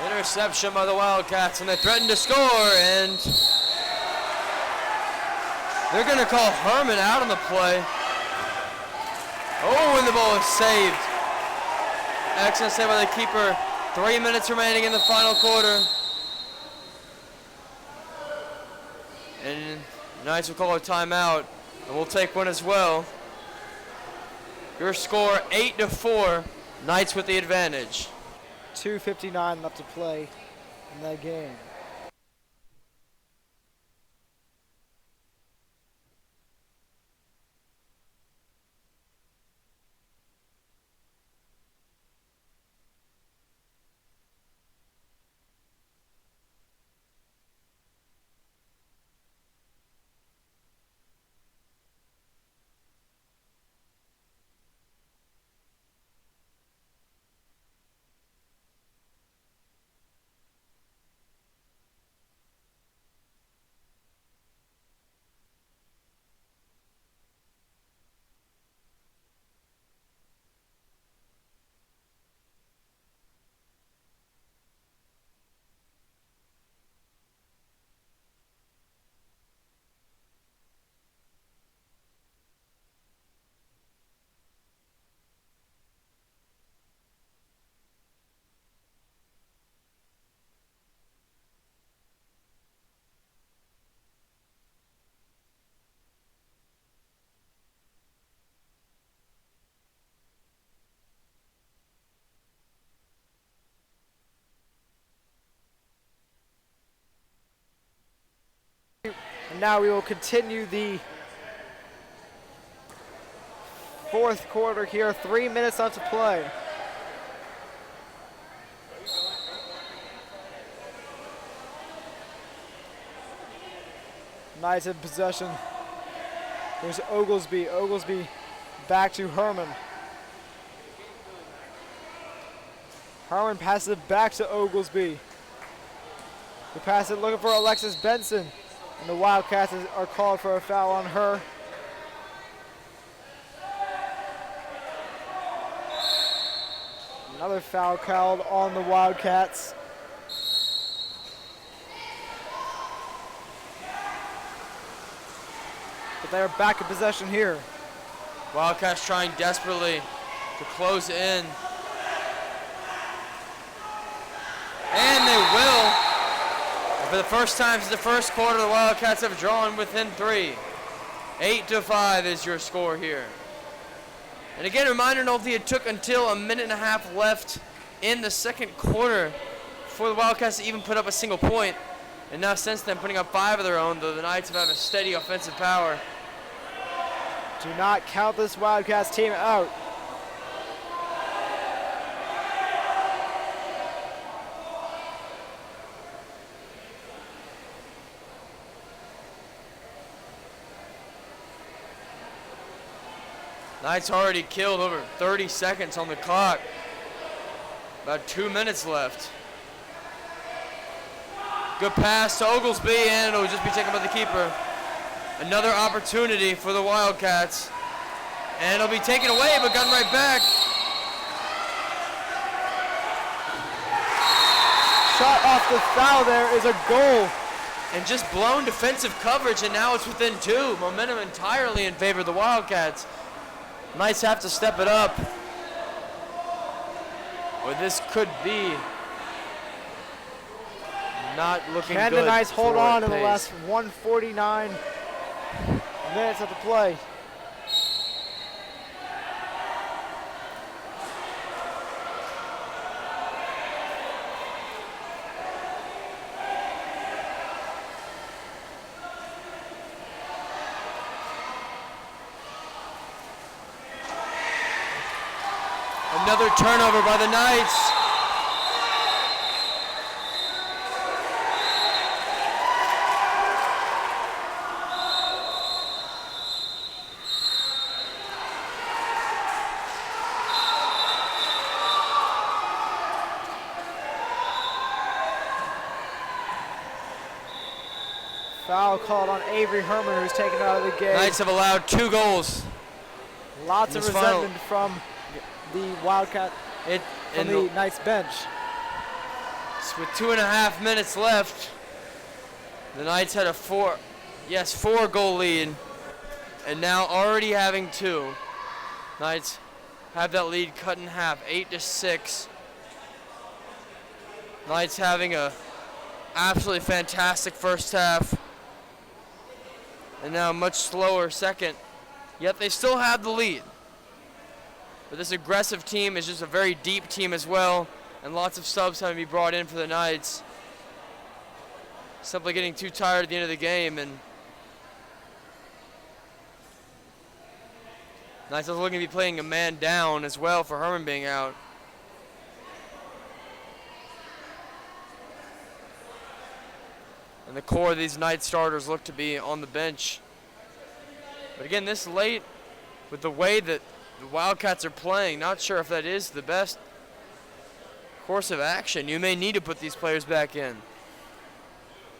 interception by the Wildcats, and they threaten to score, and they're going to call Herman out on the play. Oh, and the ball is saved. Excellent save by the keeper. 3 minutes remaining in the final quarter. And the Knights will call a timeout, and we'll take one as well. Your score 8-4, Knights with the advantage. 2:59 left to play in that game. now we will continue the fourth quarter here. 3 minutes left to play. Knights in possession. Here's Oglesby. Oglesby back to Herman. Herman passes it back to Oglesby. They pass it looking for Alexis Benson. And the Wildcats are called for a foul on her. Another foul called on the Wildcats. But they are back in possession here. Wildcats trying desperately to close in. And they will. And for the first time since the first quarter, the Wildcats have drawn within 3. 8-5 is your score here. And again, a reminder, Nolte, it took until a minute and a half left in the second quarter for the Wildcats to even put up a single point. And now since then, putting up 5 of their own, though the Knights have had a steady offensive power. Do not count this Wildcats team out. Knights already killed over 30 seconds on the clock. About 2 minutes left. Good pass to Oglesby, and it'll just be taken by the keeper. Another opportunity for the Wildcats. And it'll be taken away, but gotten right back. Shot off the foul there is a goal. And just blown defensive coverage, and now it's within 2. Momentum entirely in favor of the Wildcats. Knights have to step it up. Or this could be not looking good. Can the Knights hold on in the pace. last 149 minutes of the play? Another turnover by the Knights. Foul called on Avery Herman, who's taken out of the game. Knights have allowed 2 goals. Lots of resentment from the Wildcat, from the Knights bench. With 2.5 minutes left, the Knights had a 4 goal lead, and now already having 2. Knights have that lead cut in half, 8-6. Knights having a absolutely fantastic first half, and now a much slower second, yet they still have the lead. But this aggressive team is just a very deep team as well, and lots of subs having to be brought in for the Knights. Simply getting too tired at the end of the game, and Knights are looking to be playing a man down as well for Herman being out. And the core of these Knights starters look to be on the bench. But again, this late, with the way that the Wildcats are playing, not sure if that is the best course of action. You may need to put these players back in.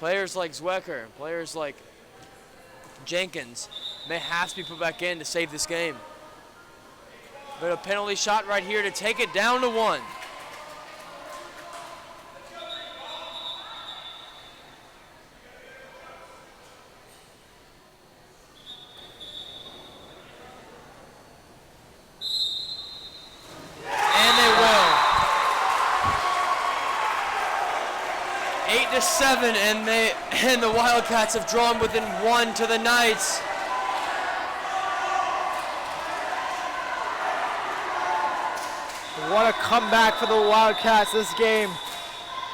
Players like Zwecker, players like Jenkins may have to be put back in to save this game. But a penalty shot right here to take it down to 1. And they will. 8-7, and the Wildcats have drawn within 1 to the Knights. What a comeback for the Wildcats this game.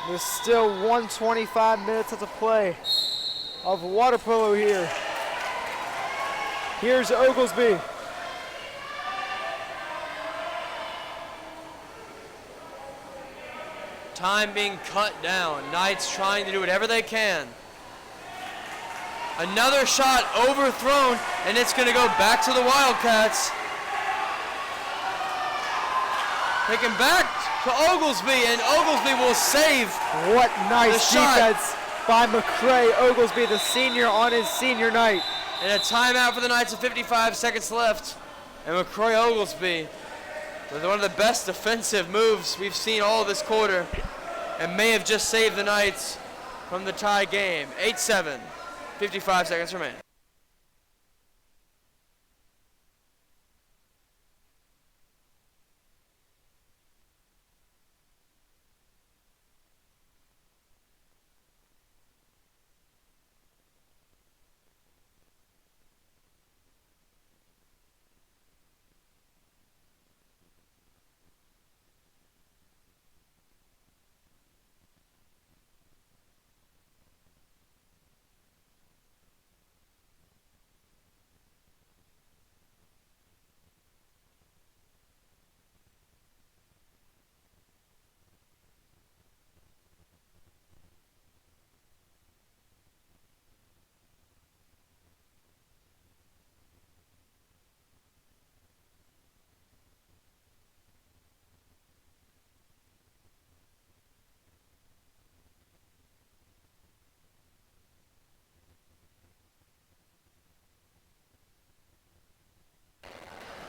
There's still 125 minutes left to play. of water polo here. Here's Oglesby. Time being cut down. Knights trying to do whatever they can. Another shot overthrown, and it's going to go back to the Wildcats. Taken back to Oglesby, and Oglesby will save. What nice defense by McCray Oglesby, the senior, on his senior night. And a timeout for the Knights with 55 seconds left. And McCray Oglesby with one of the best defensive moves we've seen all this quarter, and may have just saved the Knights from the tie game. 8-7, 55 seconds remaining.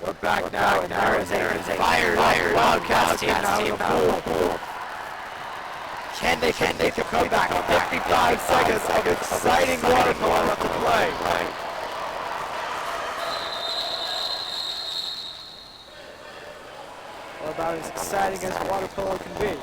We're back now, and there is a fired Wildcats team out of the pool. Can they make a comeback? 55 seconds of exciting water polo left to play. Well, about as exciting as water polo can be.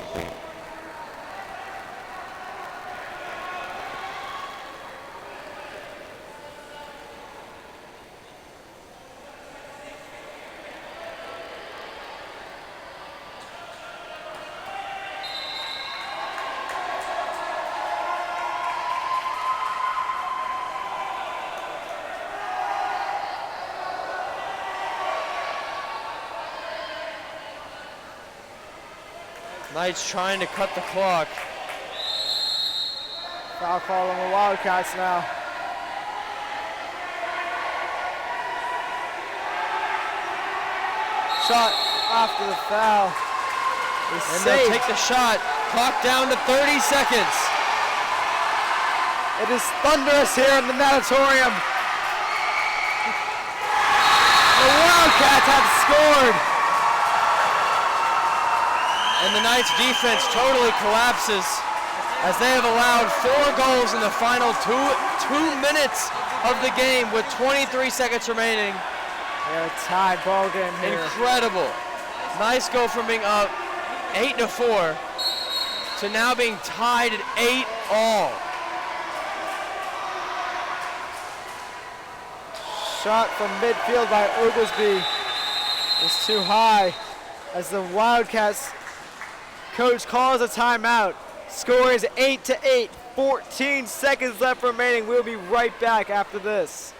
Knights trying to cut the clock. Foul call on the Wildcats now. Shot after the foul. And they'll take the shot. Clock down to 30 seconds. It is thunderous here in the natatorium. The Wildcats have scored. And the Knights defense totally collapses as they have allowed 4 goals in the final two minutes of the game with 23 seconds remaining. They're a tied ball game here. Incredible. Nice go from being up 8-4 to now being tied at 8-all. Shot from midfield by Oglesby is too high as the Wildcats coach calls a timeout. Score is 8-8, 14 seconds left remaining. We'll be right back after this.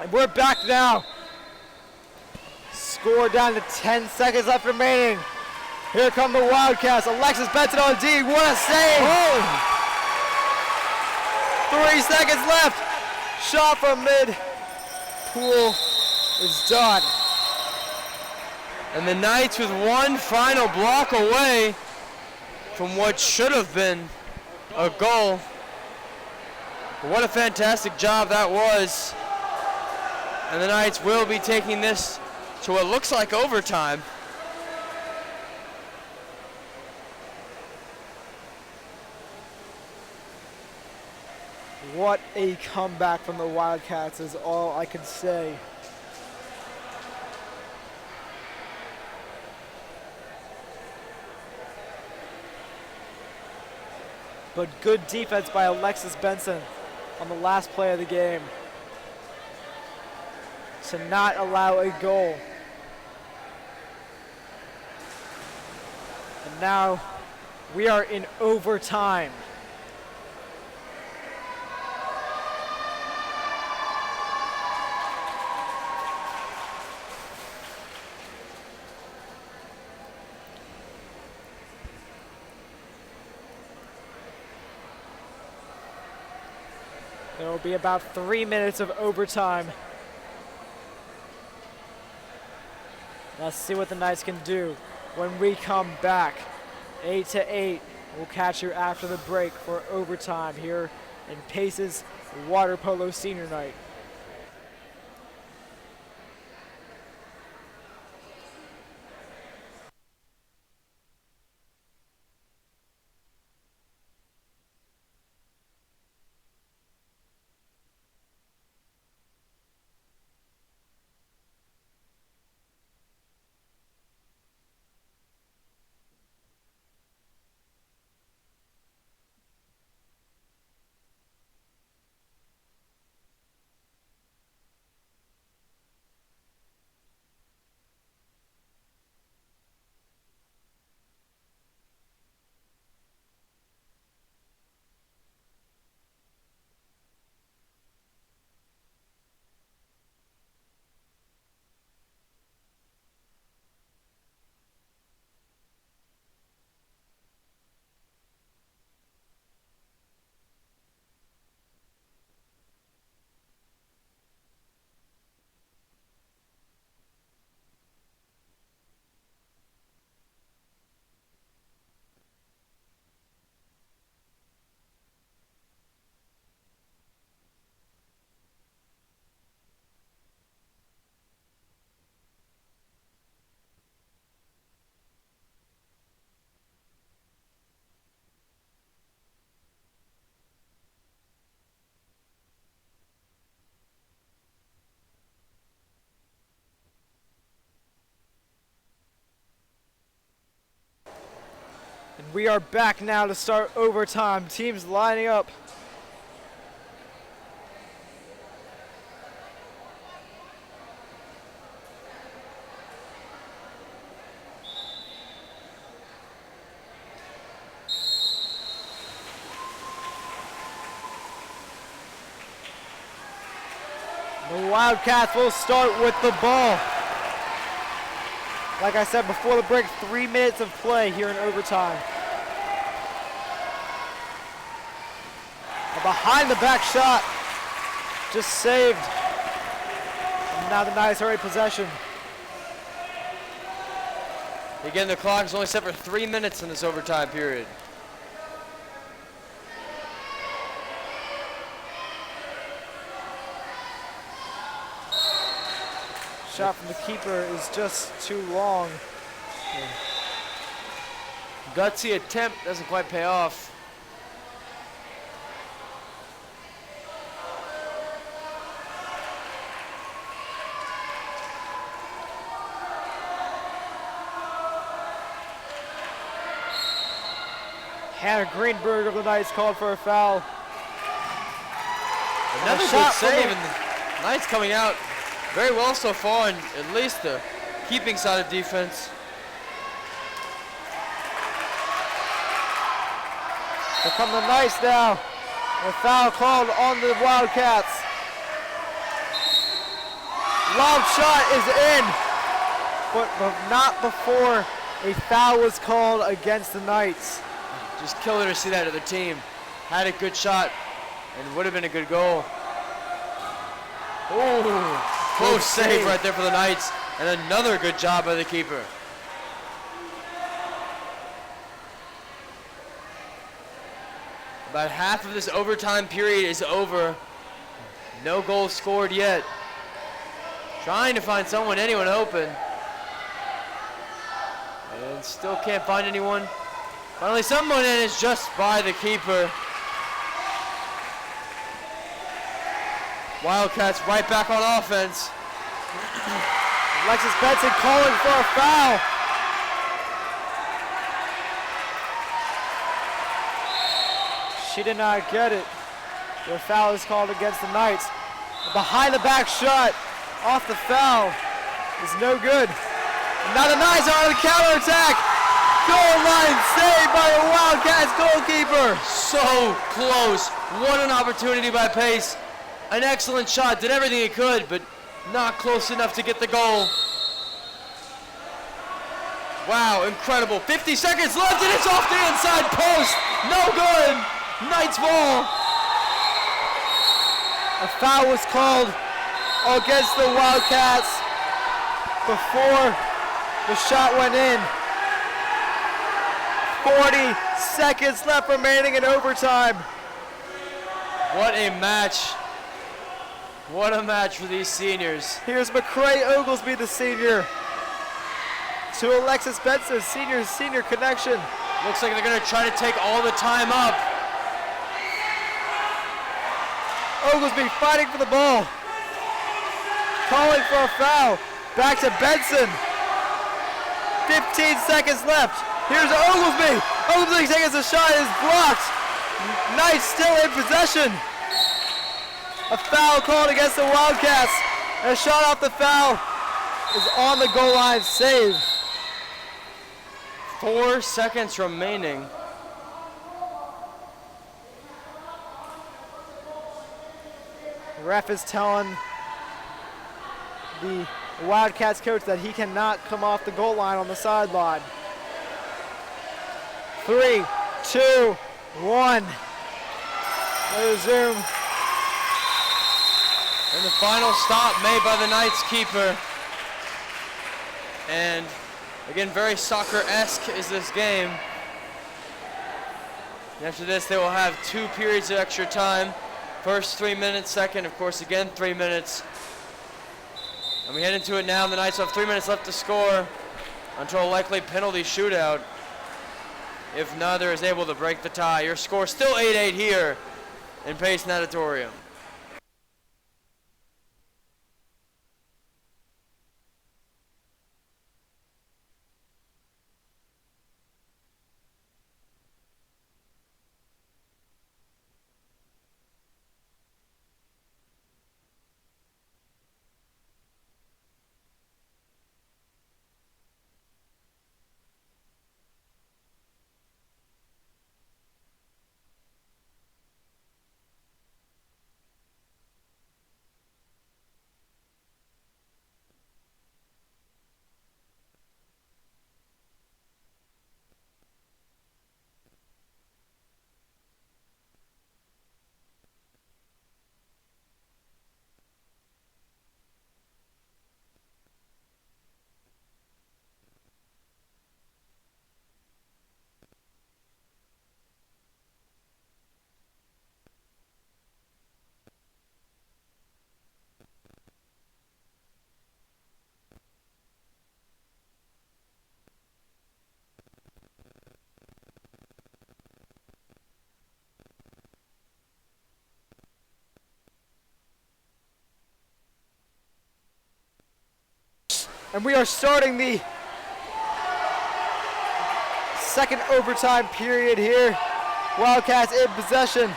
And we're back now Score down to 10 seconds left remaining. Here come the Wildcats. Alexis Benson on D. What a save! Oh. 3 seconds left. Shot from mid. Pool is done. And the Knights with one final block away from what should have been a goal. What a fantastic job that was. And the Knights will be taking this to what looks like overtime. What a comeback from the Wildcats is all I can say. But good defense by Alexis Benson on the last play of the game to not allow a goal. And now we are in overtime. There will be about 3 minutes of overtime. Let's see what the Knights can do when we come back. 8-8. We'll catch you after the break for overtime here in Pace's Water Polo Senior Night. And we are back now to start overtime. Teams lining up. The Wildcats will start with the ball. Like I said before the break, 3 minutes of play here in overtime. A behind the back shot, just saved. And now the Knights are in possession. Again, the clock is only set for 3 minutes in this overtime period. Shot from the keeper is just too long. Gutsy attempt doesn't quite pay off. Hannah Greenberg of the Knights called for a foul. Another good save, and the Knights coming out very well so far, and at least the keeping side of defense. Here come the Knights now. A foul called on the Wildcats. Lob shot is in. but not before a foul was called against the Knights. Just killer to see that other team. Had a good shot and would have been a good goal. Oh, close save right there for the Knights, and another good job by the keeper. About half of this overtime period is over. No goals scored yet. Trying to find anyone open. And still can't find anyone. Finally someone in, is just by the keeper. Wildcats right back on offense. Alexis Benson calling for a foul. She did not get it. The foul is called against the Knights. A behind the back shot off the foul is no good. And now the Knights are on the counterattack. Goal line saved by the Wildcats goalkeeper. So close. What an opportunity by Pace. An excellent shot, did everything he could, but not close enough to get the goal. Wow, incredible. 50 seconds left and it's off the inside post. No good. Knights ball. A foul was called against the Wildcats before the shot went in. 40 seconds left remaining in overtime. What a match. What a match for these seniors. Here's McCray Oglesby, the senior, to Alexis Benson, senior connection. Looks like they're gonna try to take all the time up. Oglesby fighting for the ball. Calling for a foul. Back to Benson. 15 seconds left. Here's Oglesby. Oglesby takes a shot, is blocked. Knights still in possession. A foul called against the Wildcats. And a shot off the foul is on the goal line, save. 4 seconds remaining. The ref is telling the Wildcats coach that he cannot come off the goal line on the sideline. 3, 2, 1. They resume. And the final stop made by the Knights keeper. And again, very soccer-esque is this game. And after this, they will have 2 periods of extra time. First 3 minutes, second, of course, again 3 minutes. And we head into it now. The Knights have 3 minutes left to score until a likely penalty shootout, if neither is able to break the tie. Your score still 8-8 here in Pace Natatorium. And we are starting the second overtime period here. Wildcats in possession.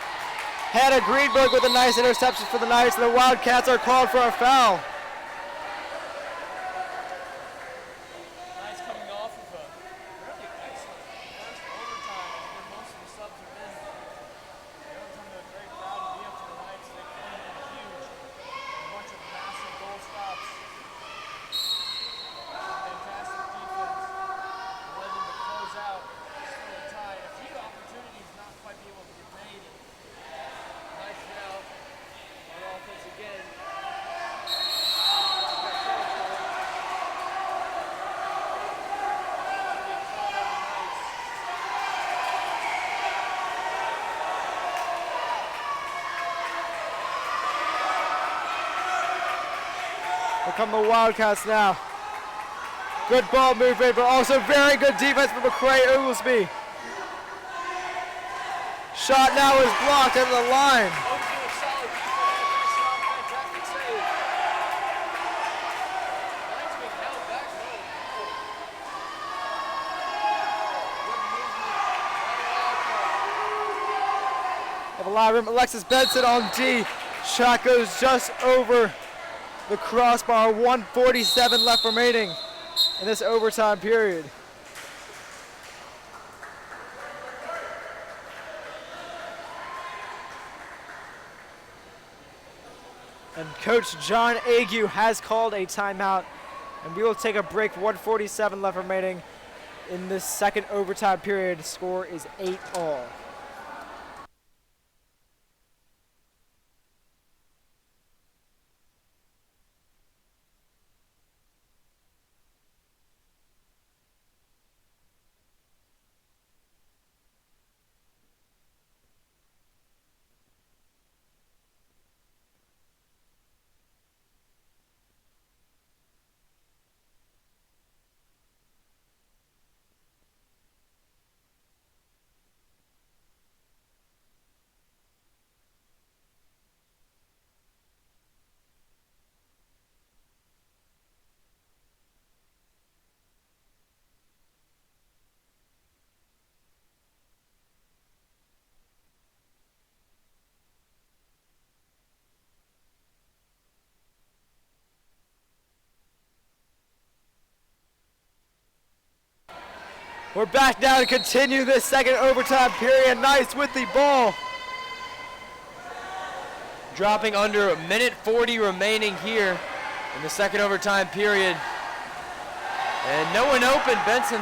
Hannah Greenberg with a nice interception for the Knights, and the Wildcats are called for a foul. Knights coming off of a really excellent first overtime where most of the subs are in. The overtime was a great crowd to be up for the Knights. They came in huge. A bunch of massive goal stops. Fantastic Here come the Wildcats now. Good ball movement, but also very good defense from McCray Oglesby. Shot now is blocked at the line. Have a lot of room. Alexis Benson on D. Shot goes just over the crossbar. 1:47 left remaining in this overtime period. And Coach John Ague has called a timeout, and we will take a break. 1:47 left remaining in this second overtime period. The score is 8-all. We're back now to continue this second overtime period. Knights with the ball. Dropping under a minute 40 remaining here in the second overtime period. And no one open. Benson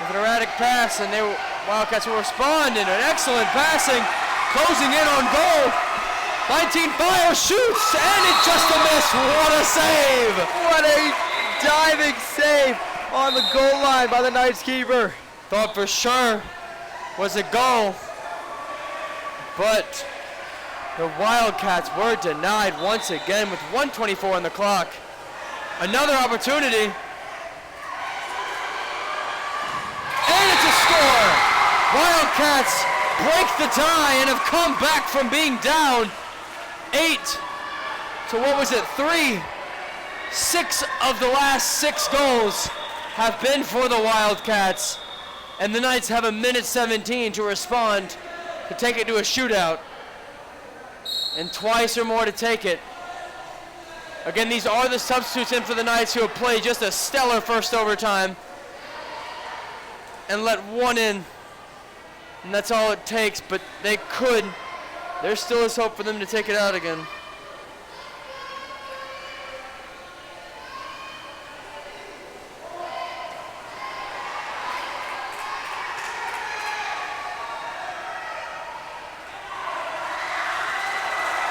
with an erratic pass, and Wildcats will respond in an excellent passing. Closing in on goal. 19 fires, shoots, and it's just a miss. What a save! What a diving save on the goal line by the Knights keeper. Thought for sure was a goal, but the Wildcats were denied once again with 1:24 on the clock. Another opportunity, and it's a score! Wildcats break the tie and have come back from being down 8 to what was it, 3? 6 of the last 6 goals have been for the Wildcats, and the Knights have a minute 17 to respond to take it to a shootout, and twice or more to take it. Again, these are the substitutes in for the Knights who have played just a stellar first overtime and let one in, and that's all it takes, but they could. There still is hope for them to take it out again.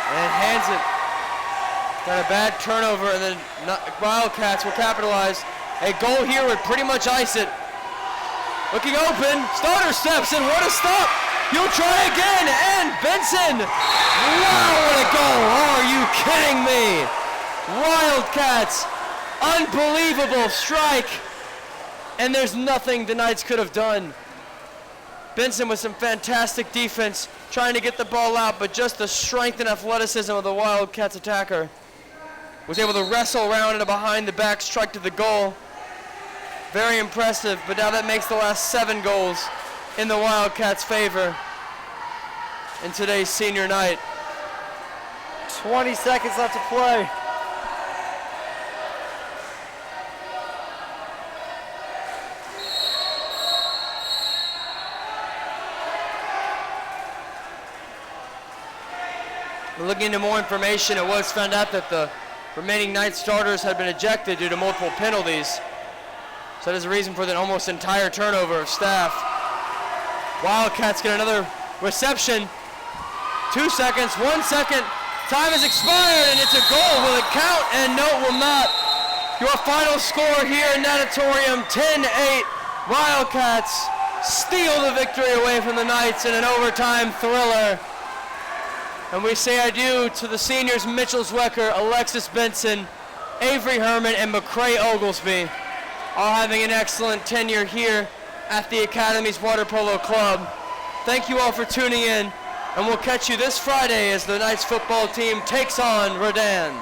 And hands it. Got a bad turnover, and then Wildcats will capitalize. A goal here would pretty much ice it. Looking open, Starter steps in, what a stop! He'll try again, and Benson! Wow, what a goal! Are you kidding me? Wildcats, unbelievable strike, and there's nothing the Knights could have done. Benson with some fantastic defense, trying to get the ball out, but just the strength and athleticism of the Wildcats attacker was able to wrestle around and a behind the back strike to the goal. Very impressive, but now that makes the last 7 goals in the Wildcats' favor in today's senior night. 20 seconds left to play. Looking into more information, it was found out that the remaining Knights starters had been ejected due to multiple penalties. So that is a reason for the almost entire turnover of staff. Wildcats get another reception. 2 seconds, 1 second. Time has expired, and it's a goal. Will it count? And no, it will not. Your final score here in Natatorium, 10-8. Wildcats steal the victory away from the Knights in an overtime thriller. And we say adieu to the seniors Mitchell Zwecker, Alexis Benson, Avery Herman, and McCray Oglesby, all having an excellent tenure here at the Academy's Water Polo Club. Thank you all for tuning in, and we'll catch you this Friday as the Knights football team takes on Rodan.